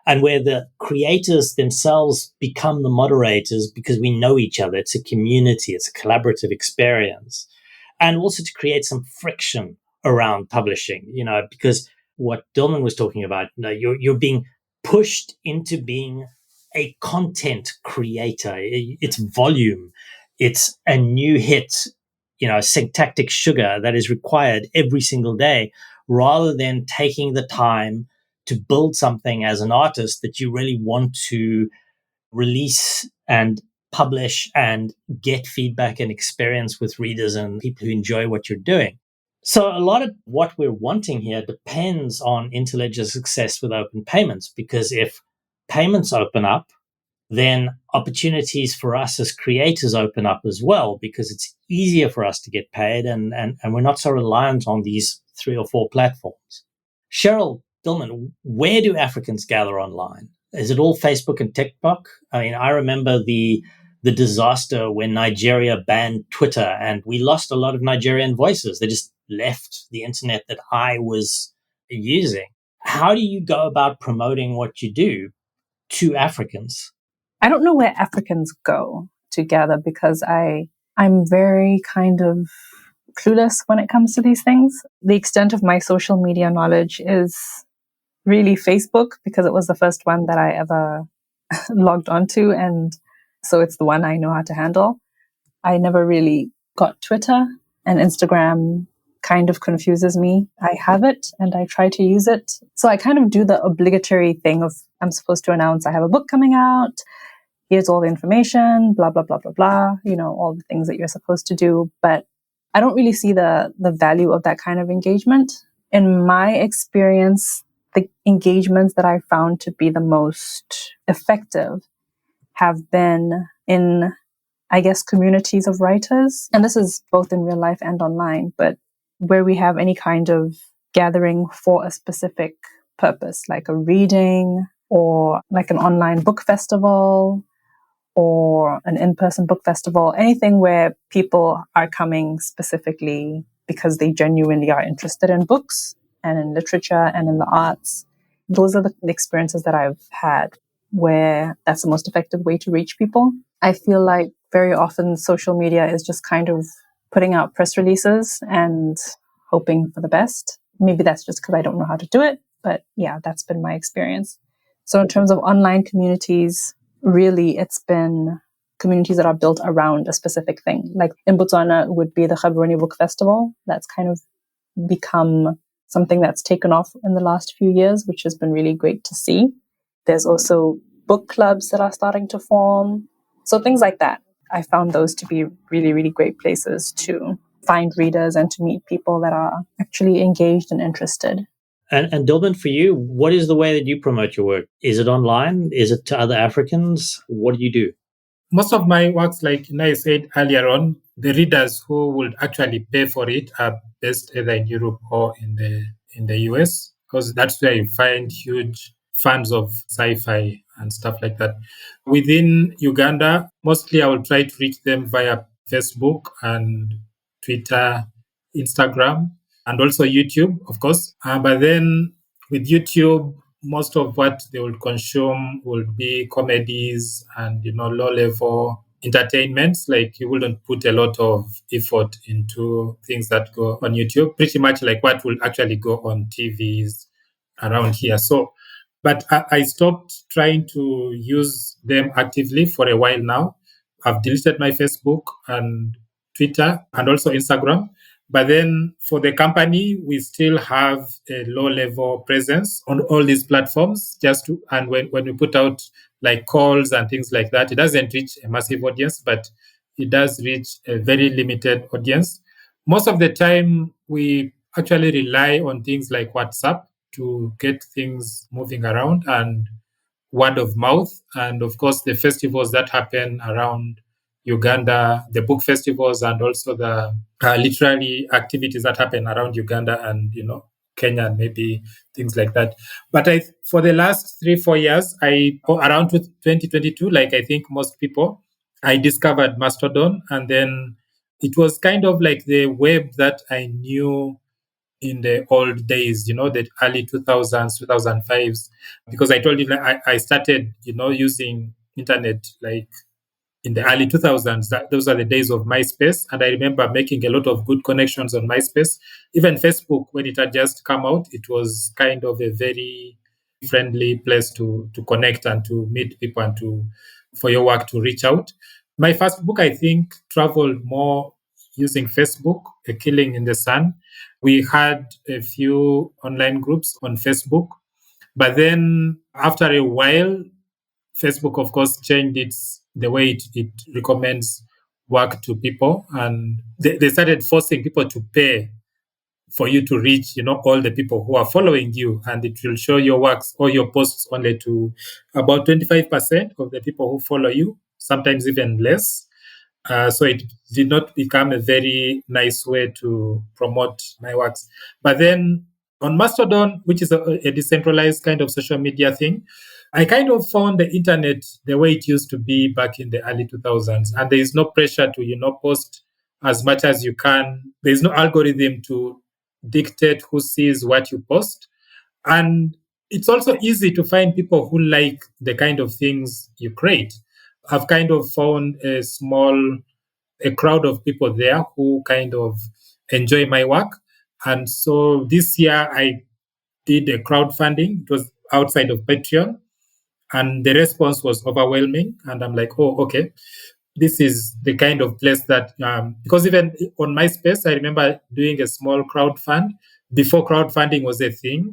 and where the creators themselves become the moderators because we know each other. It's a community. It's a collaborative experience. And also to create some friction around publishing, because what Dilman was talking about, you're being pushed into being a content creator. It's volume. It's a new hit, syntactic sugar that is required every single day, rather than taking the time to build something as an artist that you really want to release and publish and get feedback and experience with readers and people who enjoy what you're doing. So a lot of what we're wanting here depends on Interledger's success with open payments, because if payments open up, then opportunities for us as creators open up as well, because it's easier for us to get paid and we're not so reliant on these 3 or 4 platforms. Cheryl, Dilman, where do Africans gather online? Is it all Facebook and TikTok? I mean, I remember the disaster when Nigeria banned Twitter and we lost a lot of Nigerian voices. They just left the internet that I was using. How do you go about promoting what you do to Africans? I don't know where Africans go to gather because I'm very kind of clueless when it comes to these things. The extent of my social media knowledge is really Facebook because it was the first one that I ever logged onto, and so it's the one I know how to handle. I never really got Twitter, and Instagram kind of confuses me. I have it and I try to use it. So I kind of do the obligatory thing of I'm supposed to announce I have a book coming out. Here's all the information, blah, blah, blah, blah, blah, all the things that you're supposed to do. But I don't really see the value of that kind of engagement. In my experience, the engagements that I found to be the most effective have been in, I guess, communities of writers. And this is both in real life and online, but where we have any kind of gathering for a specific purpose, like a reading or like an online book festival or an in-person book festival, anything where people are coming specifically because they genuinely are interested in books and in literature and in the arts. Those are the experiences that I've had where that's the most effective way to reach people. I feel like very often social media is just kind of putting out press releases and hoping for the best. Maybe that's just because I don't know how to do it, but yeah, that's been my experience. So in terms of online communities, really it's been communities that are built around a specific thing. Like in Botswana would be the Gaborone Book Festival. That's kind of become something that's taken off in the last few years, which has been really great to see. There's also book clubs that are starting to form. So things like that. I found those to be really, really great places to find readers and to meet people that are actually engaged and interested. And Dilman, for you, what is the way that you promote your work? Is it online? Is it to other Africans? What do you do? Most of my works, like I said earlier on, the readers who would actually pay for it are based either in Europe or in the US, because that's where you find huge fans of sci-fi and stuff like that. Within Uganda, mostly I will try to reach them via Facebook and Twitter, Instagram, and also YouTube, of course. But then with YouTube, most of what they will consume will be comedies and low-level entertainments. Like you wouldn't put a lot of effort into things that go on YouTube. Pretty much like what will actually go on TVs around here. So, but I stopped trying to use them actively for a while now. I've deleted my Facebook and Twitter and also Instagram. But then for the company, we still have a low-level presence on all these platforms. And when we put out like calls and things like that, it doesn't reach a massive audience, but it does reach a very limited audience. Most of the time, we actually rely on things like WhatsApp to get things moving around and word of mouth. And of course, the festivals that happen around Uganda, the book festivals, and also the literary activities that happen around Uganda and, Kenya, and maybe things like that. But for the last 3-4 years, around 2022, like I think most people, I discovered Mastodon, and then it was kind of like the web that I knew in the old days, the early 2000s, 2005s, because I told you that I started, using internet like in the early 2000s. Those are the days of MySpace. And I remember making a lot of good connections on MySpace. Even Facebook, when it had just come out, it was kind of a very friendly place to connect and to meet people and for your work to reach out. My first book, I think, traveled more using Facebook, A Killing in the Sun. We had a few online groups on Facebook. But then after a while, Facebook, of course, changed the way it recommends work to people. And they started forcing people to pay for you to reach, all the people who are following you. And it will show your works or your posts only to about 25% of the people who follow you, sometimes even less. So it did not become a very nice way to promote my works. But then on Mastodon, which is a decentralized kind of social media thing, I kind of found the internet the way it used to be back in the early 2000s. And there is no pressure to, post as much as you can. There's no algorithm to dictate who sees what you post. And it's also easy to find people who like the kind of things you create. I've kind of found a crowd of people there who kind of enjoy my work. And so this year I did a crowdfunding. It was outside of Patreon. And the response was overwhelming. And I'm like, oh, okay. This is the kind of place that, because even on MySpace, I remember doing a small crowdfund. Before crowdfunding was a thing,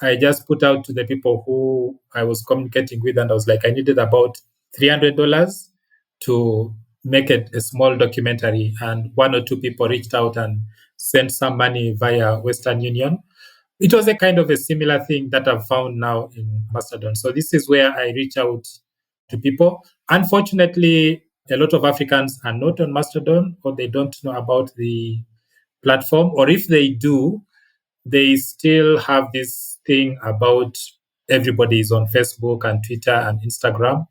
I just put out to the people who I was communicating with, and I was like, I needed about $300 to make it a small documentary. And 1 or 2 people reached out and sent some money via Western Union. It was a kind of a similar thing that I've found now in Mastodon. So this is where I reach out to people. Unfortunately, a lot of Africans are not on Mastodon, or they don't know about the platform. Or if they do, they still have this thing about everybody is on Facebook and Twitter and Instagram.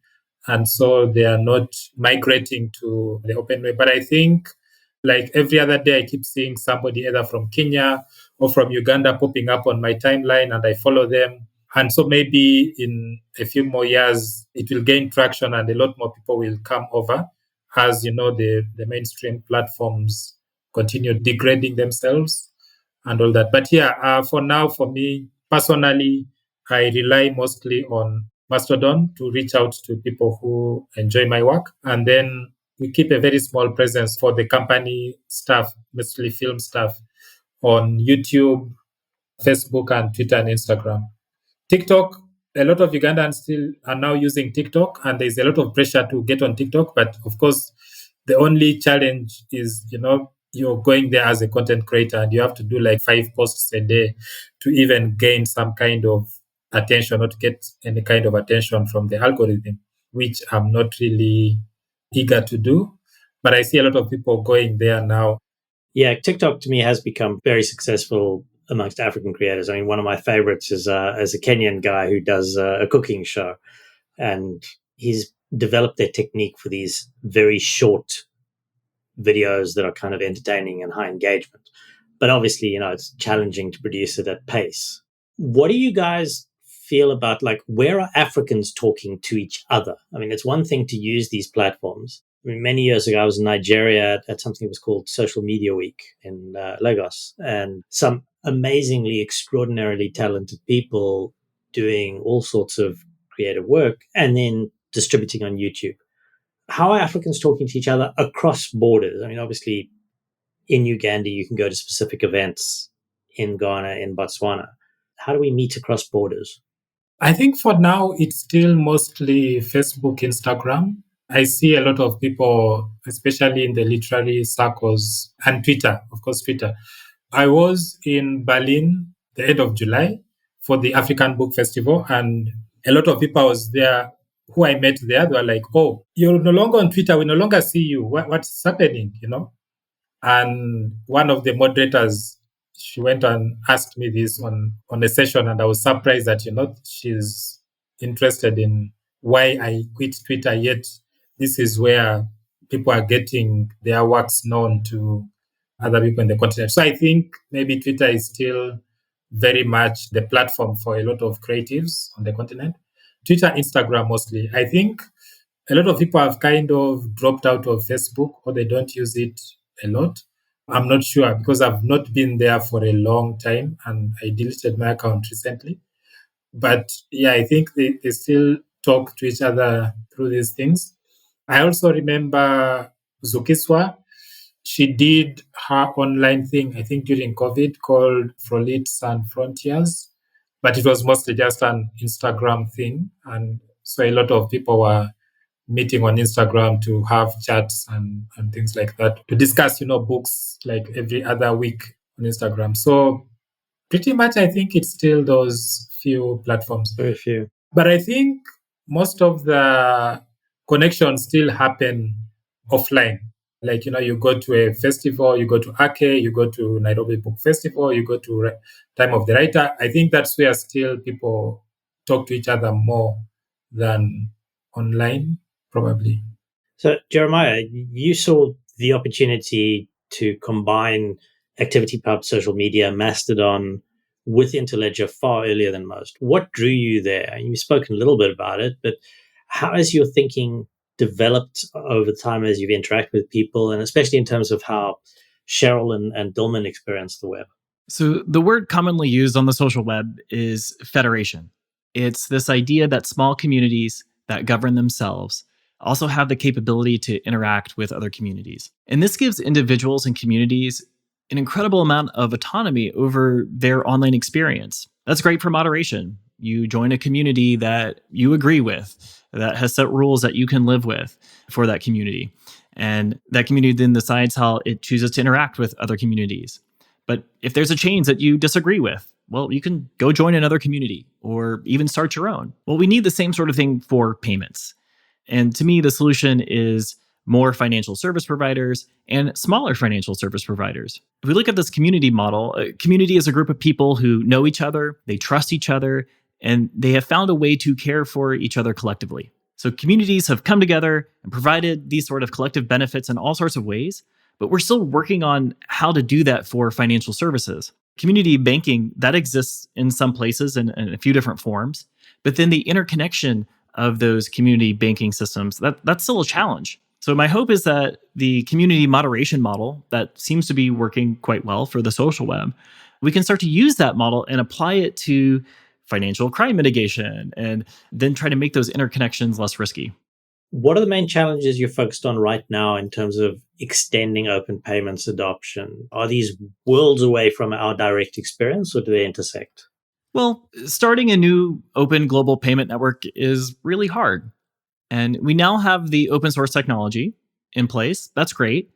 And so they are not migrating to the open web. But I think, like every other day, I keep seeing somebody either from Kenya or from Uganda popping up on my timeline, and I follow them. And so maybe in a few more years, it will gain traction and a lot more people will come over as, the mainstream platforms continue degrading themselves and all that. But yeah, for now, for me personally, I rely mostly on Mastodon to reach out to people who enjoy my work. And then we keep a very small presence for the company staff, mostly film staff, on YouTube, Facebook, and Twitter and Instagram. TikTok, a lot of Ugandans still are now using TikTok, and there's a lot of pressure to get on TikTok. But of course, the only challenge is, you're going there as a content creator and you have to do like 5 posts a day to even gain some kind of attention or to get any kind of attention from the algorithm, which I'm not really eager to do. But I see a lot of people going there now. Yeah, TikTok to me has become very successful amongst African creators. I mean, one of my favorites is a Kenyan guy who does a cooking show, and he's developed their technique for these very short videos that are kind of entertaining and high engagement. But obviously, it's challenging to produce it at pace. What do you guys feel about, like, where are Africans talking to each other? I mean, it's one thing to use these platforms. I mean, many years ago, I was in Nigeria at something that was called Social Media Week in Lagos, and some amazingly, extraordinarily talented people doing all sorts of creative work and then distributing on YouTube. How are Africans talking to each other across borders? I mean, obviously, in Uganda, you can go to specific events, in Ghana, in Botswana. How do we meet across borders? I think for now, it's still mostly Facebook, Instagram. I see a lot of people, especially in the literary circles, and Twitter, of course, Twitter. I was in Berlin the end of July for the African Book Festival, and a lot of people I was there who I met there, they were like, "Oh, you're no longer on Twitter. We no longer see you. What's happening?" And one of the moderators, she went and asked me this on a session, and I was surprised that she's interested in why I quit Twitter. Yet this is where people are getting their works known to other people in the continent. So I think maybe Twitter is still very much the platform for a lot of creatives on the continent. Twitter, Instagram mostly. I think a lot of people have kind of dropped out of Facebook, or they don't use it a lot. I'm not sure because I've not been there for a long time and I deleted my account recently. But yeah, I think they still talk to each other through these things. I also remember Zukiswa. She did her online thing, I think during COVID, called Frolits and Frontiers, but it was mostly just an Instagram thing. And so a lot of people were meeting on Instagram to have chats and things like that, to discuss, books like every other week on Instagram. So pretty much I think it's still those few platforms. Very few. But I think most of the connections still happen offline. Like, you go to a festival, you go to Ake, you go to Nairobi Book Festival, you go to Time of the Writer. I think that's where still people talk to each other more than online, probably. So, Jeremiah, you saw the opportunity to combine ActivityPub, social media, Mastodon with Interledger far earlier than most. What drew you there? You've spoken a little bit about it, but how has your thinking developed over time as you've interacted with people, and especially in terms of how Cheryl and Dilman experienced the web? So the word commonly used on the social web is federation. It's this idea that small communities that govern themselves also have the capability to interact with other communities. And this gives individuals and communities an incredible amount of autonomy over their online experience. That's great for moderation. You join a community that you agree with, that has set rules that you can live with for that community. And that community then decides how it chooses to interact with other communities. But if there's a change that you disagree with, well, you can go join another community or even start your own. Well, we need the same sort of thing for payments. And to me, the solution is more financial service providers and smaller financial service providers. If we look at this community model, a community is a group of people who know each other, they trust each other, and they have found a way to care for each other collectively. So communities have come together and provided these sort of collective benefits in all sorts of ways, but we're still working on how to do that for financial services. Community banking, that exists in some places in a few different forms, but then the interconnection of those community banking systems, that's still a challenge. So my hope is that the community moderation model that seems to be working quite well for the social web, we can start to use that model and apply it to financial crime mitigation and then try to make those interconnections less risky. What are the main challenges you're focused on right now in terms of extending open payments adoption? Are these worlds away from our direct experience, or do they intersect? Well, starting a new open global payment network is really hard. And we now have the open source technology in place. That's great.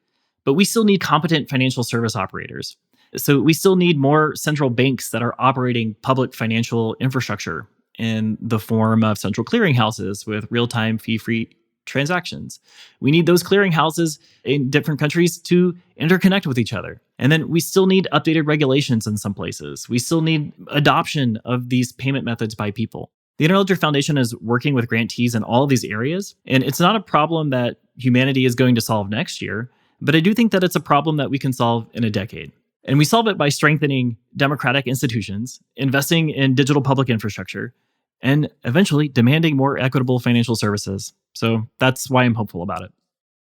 But we still need competent financial service operators. So we still need more central banks that are operating public financial infrastructure in the form of central clearinghouses with real-time fee-free transactions. We need those clearinghouses in different countries to interconnect with each other. And then we still need updated regulations in some places. We still need adoption of these payment methods by people. The Interledger Foundation is working with grantees in all of these areas, and it's not a problem that humanity is going to solve next year, but I do think that it's a problem that we can solve in a decade. And we solve it by strengthening democratic institutions, investing in digital public infrastructure, and eventually demanding more equitable financial services. So that's why I'm hopeful about it.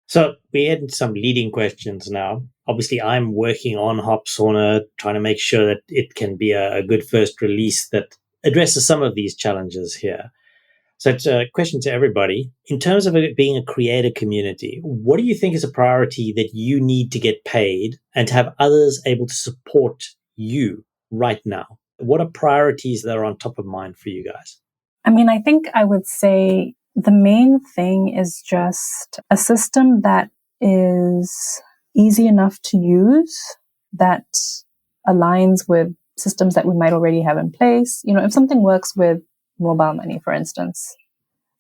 So we had some leading questions now. Obviously, I'm working on Hop Sauna, trying to make sure that it can be a good first release that addresses some of these challenges here. So it's a question to everybody. In terms of it being a creator community, what do you think is a priority that you need to get paid and to have others able to support you right now? What are priorities that are on top of mind for you guys? I mean, I think I would say the main thing is just a system that is easy enough to use, that aligns with systems that we might already have in place. You know, if something works with mobile money, for instance,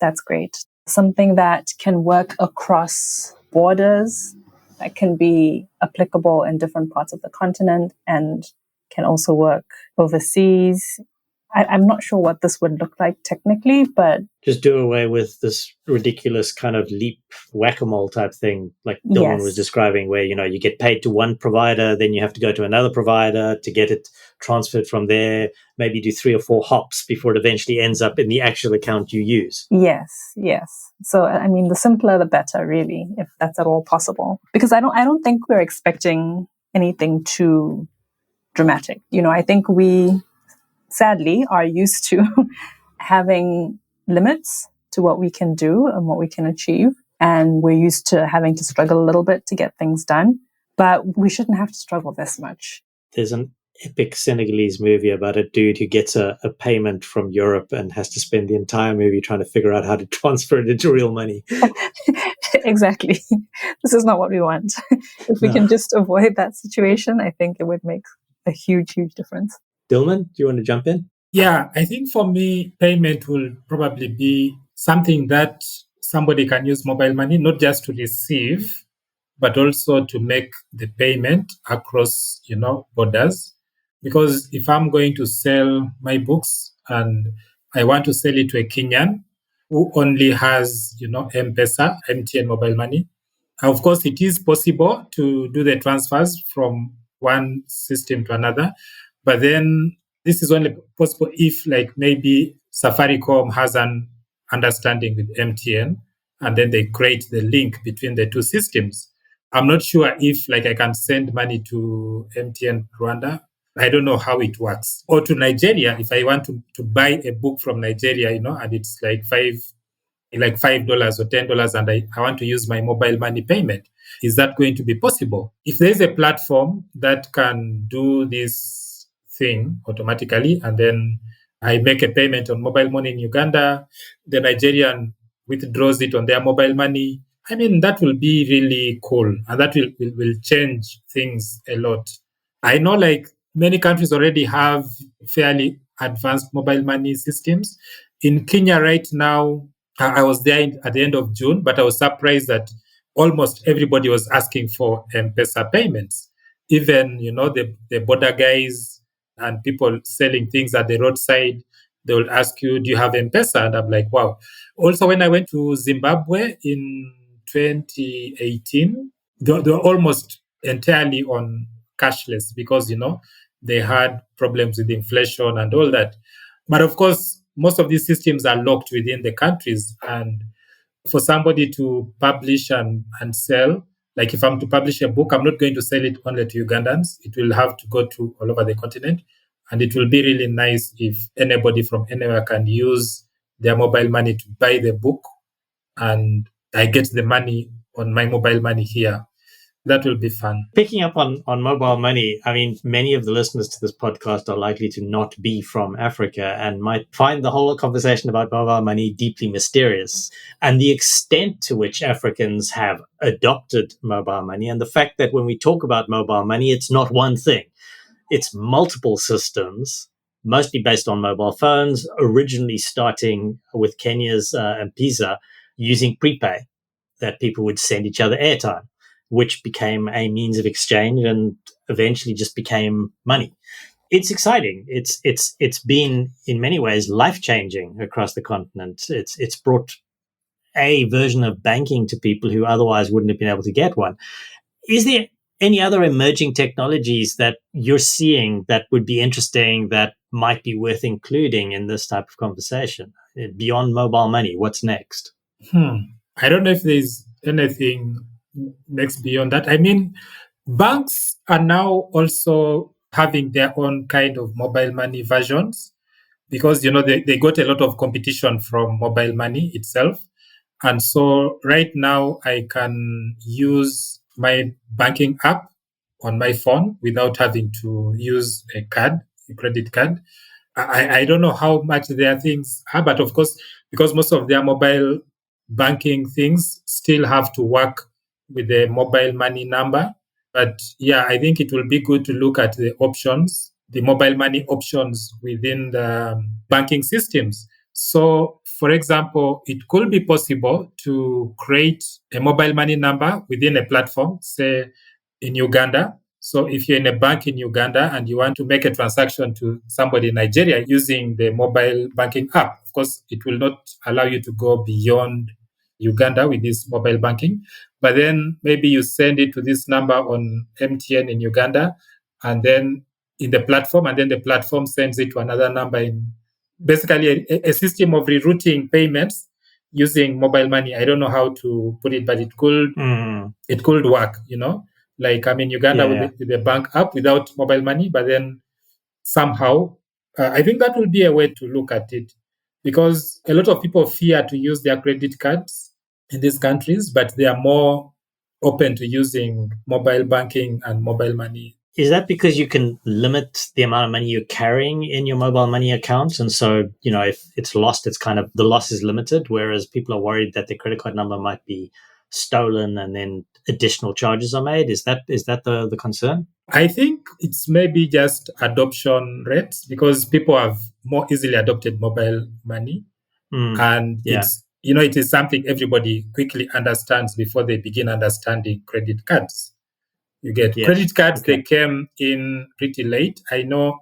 That's great. Something that can work across borders, that can be applicable in different parts of the continent and can also work overseas. I'm not sure what this would look like technically, but just do away with this ridiculous kind of leap whack-a-mole type thing like Dilman was describing, where you get paid to one provider, then you have to go to another provider to get it transferred from there, maybe do 3 or 4 hops before it eventually ends up in the actual account you use. Yes. So I mean, the simpler the better, really, if that's at all possible, because I don't think we're expecting anything too dramatic. I think we sadly are used to having limits to what we can do and what we can achieve. And we're used to having to struggle a little bit to get things done. But we shouldn't have to struggle this much. There's an epic Senegalese movie about a dude who gets a payment from Europe and has to spend the entire movie trying to figure out how to transfer it into real money. Exactly. This is not what we want. If we can just avoid that situation, I think it would make a huge, huge difference. Dilman, do you want to jump in? Yeah, I think for me, payment will probably be something that somebody can use mobile money, not just to receive, but also to make the payment across, borders. Because if I'm going to sell my books and I want to sell it to a Kenyan who only has, M-Pesa, MTN mobile money, of course, it is possible to do the transfers from one system to another. But then this is only possible if, like, maybe Safaricom has an understanding with MTN and then they create the link between the two systems. I'm not sure if, like, I can send money to MTN Rwanda. I don't know how it works. Or to Nigeria, if I want to buy a book from Nigeria, and it's like $5 or $10, and I want to use my mobile money payment. Is that going to be possible? If there's a platform that can do this thing automatically, and then I make a payment on mobile money in Uganda, the Nigerian withdraws it on their mobile money, I mean, that will be really cool, and that will change things a lot. I know, like, many countries already have fairly advanced mobile money systems. In Kenya right now, I was there at the end of June, but I was surprised that almost everybody was asking for M-Pesa payments. Even, the border guys and people selling things at the roadside, they will ask you, do you have M-Pesa? And I'm like, wow. Also, when I went to Zimbabwe in 2018, they were almost entirely on cashless because, they had problems with inflation and all that. But of course, most of these systems are locked within the countries. And for somebody to publish and sell, like if I'm to publish a book, I'm not going to sell it only to Ugandans. It will have to go to all over the continent. And it will be really nice if anybody from anywhere can use their mobile money to buy the book and I get the money on my mobile money here. That will be fun. Picking up on mobile money, I mean, many of the listeners to this podcast are likely to not be from Africa and might find the whole conversation about mobile money deeply mysterious. And the extent to which Africans have adopted mobile money, and the fact that when we talk about mobile money, it's not one thing. It's multiple systems, mostly based on mobile phones, originally starting with Kenya's M-Pesa, using prepay, that people would send each other airtime, which became a means of exchange and eventually just became money. It's exciting. It's been in many ways life-changing across the continent. It's brought a version of banking to people who otherwise wouldn't have been able to get one. Is there any other emerging technologies that you're seeing that would be interesting, that might be worth including in this type of conversation? Beyond mobile money, what's next? I don't know if there's anything next beyond that. I mean, banks are now also having their own kind of mobile money versions because, they got a lot of competition from mobile money itself. And so right now I can use my banking app on my phone without having to use a credit card. I don't know how much their things are, but of course, because most of their mobile banking things still have to work with the mobile money number. But yeah, I think it will be good to look at the options, the mobile money options within the banking systems. So, for example, it could be possible to create a mobile money number within a platform, say in Uganda. So, if you're in a bank in Uganda and you want to make a transaction to somebody in Nigeria using the mobile banking app, of course, it will not allow you to go beyond Uganda with this mobile banking. But then maybe you send it to this number on MTN in Uganda and then in the platform, and then the platform sends it to another number in basically a system of rerouting payments using mobile money. I don't know how to put it, but it could work, like I'm in Uganda with the bank app without mobile money, but then somehow I think that will be a way to look at it, because a lot of people fear to use their credit cards in these countries, but they are more open to using mobile banking and mobile money. Is that because you can limit the amount of money you're carrying in your mobile money accounts? And so, if it's lost, it's kind of the loss is limited, whereas people are worried that their credit card number might be stolen and then additional charges are made. Is that the concern? I think it's maybe just adoption rates, because people have more easily adopted mobile money. And it is something everybody quickly understands before they begin understanding credit cards. You get credit cards, They came in pretty late. I know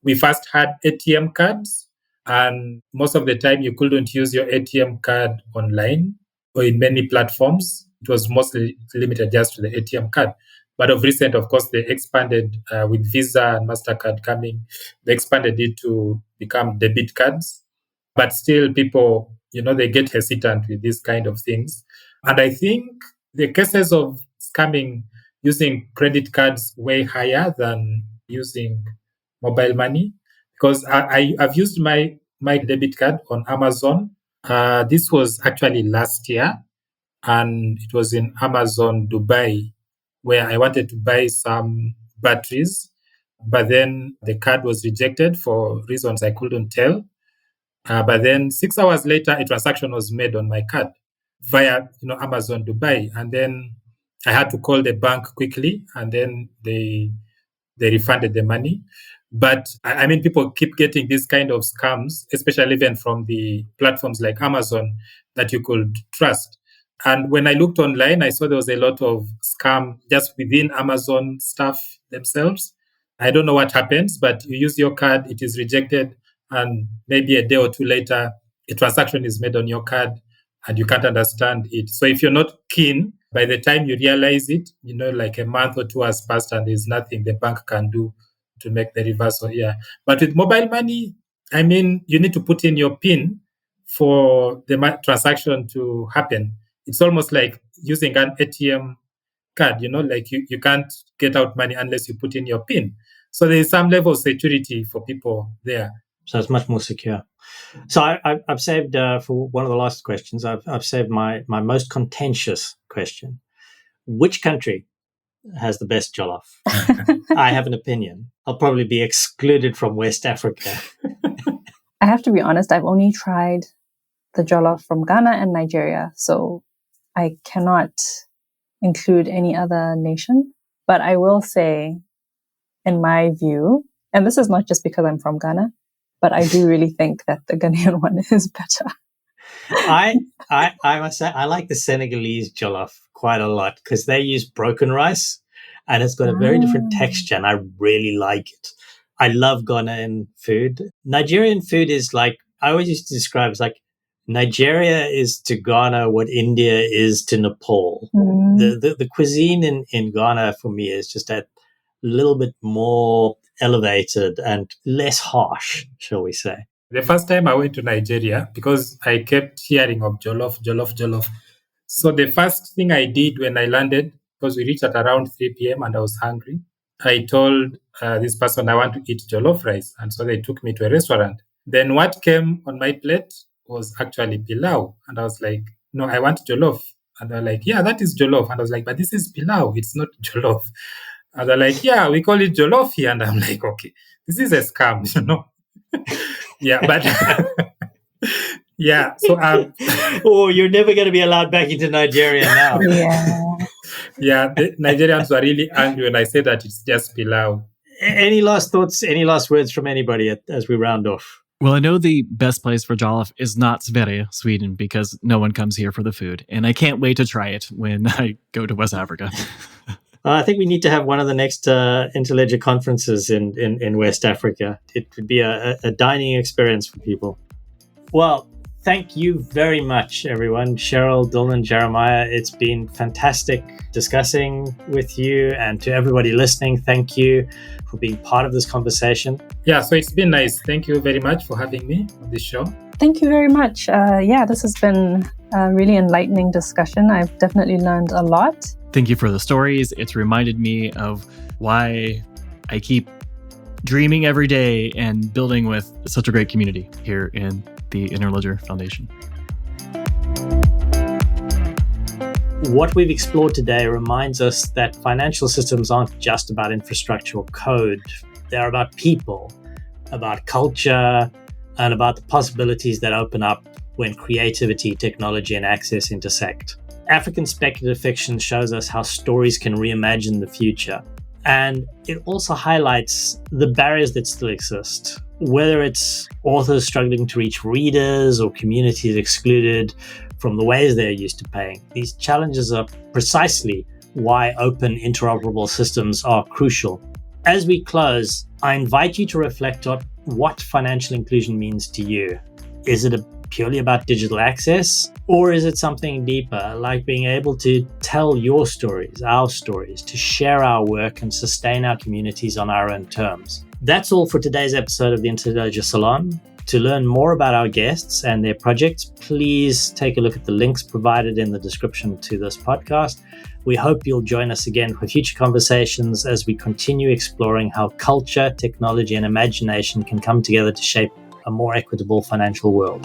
we first had ATM cards, and most of the time you couldn't use your ATM card online or in many platforms. It was mostly limited just to the ATM card. But of recent, of course, they expanded with Visa and MasterCard coming. They expanded it to become debit cards. But still, people, they get hesitant with these kind of things. And I think the cases of scamming using credit cards way higher than using mobile money, because I've used my debit card on Amazon. This was actually last year, and it was in Amazon Dubai, where I wanted to buy some batteries, but then the card was rejected for reasons I couldn't tell. But then 6 hours later, a transaction was made on my card via Amazon Dubai, and then I had to call the bank quickly, and then they refunded the money. But I mean, people keep getting these kind of scams, especially even from the platforms like Amazon that you could trust. And when I looked online, I saw there was a lot of scam just within Amazon staff themselves. I don't know what happens, but you use your card, it is rejected, and maybe a day or two later, a transaction is made on your card, and you can't understand it. So if you're not keen, by the time you realize it, like a month or two has passed and there's nothing the bank can do to make the reversal. Yeah. But with mobile money, I mean, you need to put in your PIN for the transaction to happen. It's almost like using an ATM card, like you can't get out money unless you put in your PIN. So there is some level of security for people there. So it's much more secure. So I've saved for one of the last questions. I've saved my most contentious question. Which country has the best jollof? I have an opinion. I'll probably be excluded from West Africa. I have to be honest. I've only tried the jollof from Ghana and Nigeria, so I cannot include any other nation. But I will say, in my view, and this is not just because I'm from Ghana, but I do really think that the Ghanaian one is better. I must say, I like the Senegalese jollof quite a lot because they use broken rice and it's got a very different texture and I really like it. I love Ghanaian food. Nigerian food is like, I always used to describe it like Nigeria is to Ghana what India is to Nepal. The cuisine in Ghana for me is just a little bit more elevated and less harsh, shall we say. The first time I went to Nigeria, because I kept hearing of jollof. So the first thing I did when I landed, because we reached at around 3 p.m. and I was hungry, I told this person I want to eat jollof rice. And so they took me to a restaurant. Then what came on my plate was actually pilau. And I was like, no, I want jollof. And they're like, yeah, that is jollof. And I was like, but this is pilau. It's not jollof. And they're like, yeah, we call it jollof here. And I'm like, okay, this is a scam, Yeah, but yeah. So you're never going to be allowed back into Nigeria now. Yeah, the Nigerians were really angry when I said that it's just pilau. Any last thoughts? Any last words from anybody as we round off? Well, I know the best place for jollof is not Sverige, Sweden, because no one comes here for the food. And I can't wait to try it when I go to West Africa. I think we need to have one of the next Interledger conferences in West Africa. It would be a dining experience for people. Well, thank you very much, everyone. Cheryl, Dilman, Jeremiah, it's been fantastic discussing with you. And to everybody listening, thank you for being part of this conversation. Yeah, so it's been nice. Thank you very much for having me on this show. Thank you very much. This has been a really enlightening discussion. I've definitely learned a lot. Thank you for the stories. It's reminded me of why I keep dreaming every day and building with such a great community here in the Interledger Foundation. What we've explored today reminds us that financial systems aren't just about infrastructure or code. They're about people, about culture, and about the possibilities that open up when creativity, technology, and access intersect. African speculative fiction shows us how stories can reimagine the future. And it also highlights the barriers that still exist, whether it's authors struggling to reach readers or communities excluded from the ways they're used to paying. These challenges are precisely why open, interoperable systems are crucial. As we close, I invite you to reflect on what financial inclusion means to you. Is it purely about digital access, or is it something deeper, like being able to tell your stories, our stories, to share our work and sustain our communities on our own terms? That's all for today's episode of the Interledger Salon. To learn more about our guests and their projects, please take a look at the links provided in the description to this podcast. We hope you'll join us again for future conversations as we continue exploring how culture, technology, and imagination can come together to shape a more equitable financial world.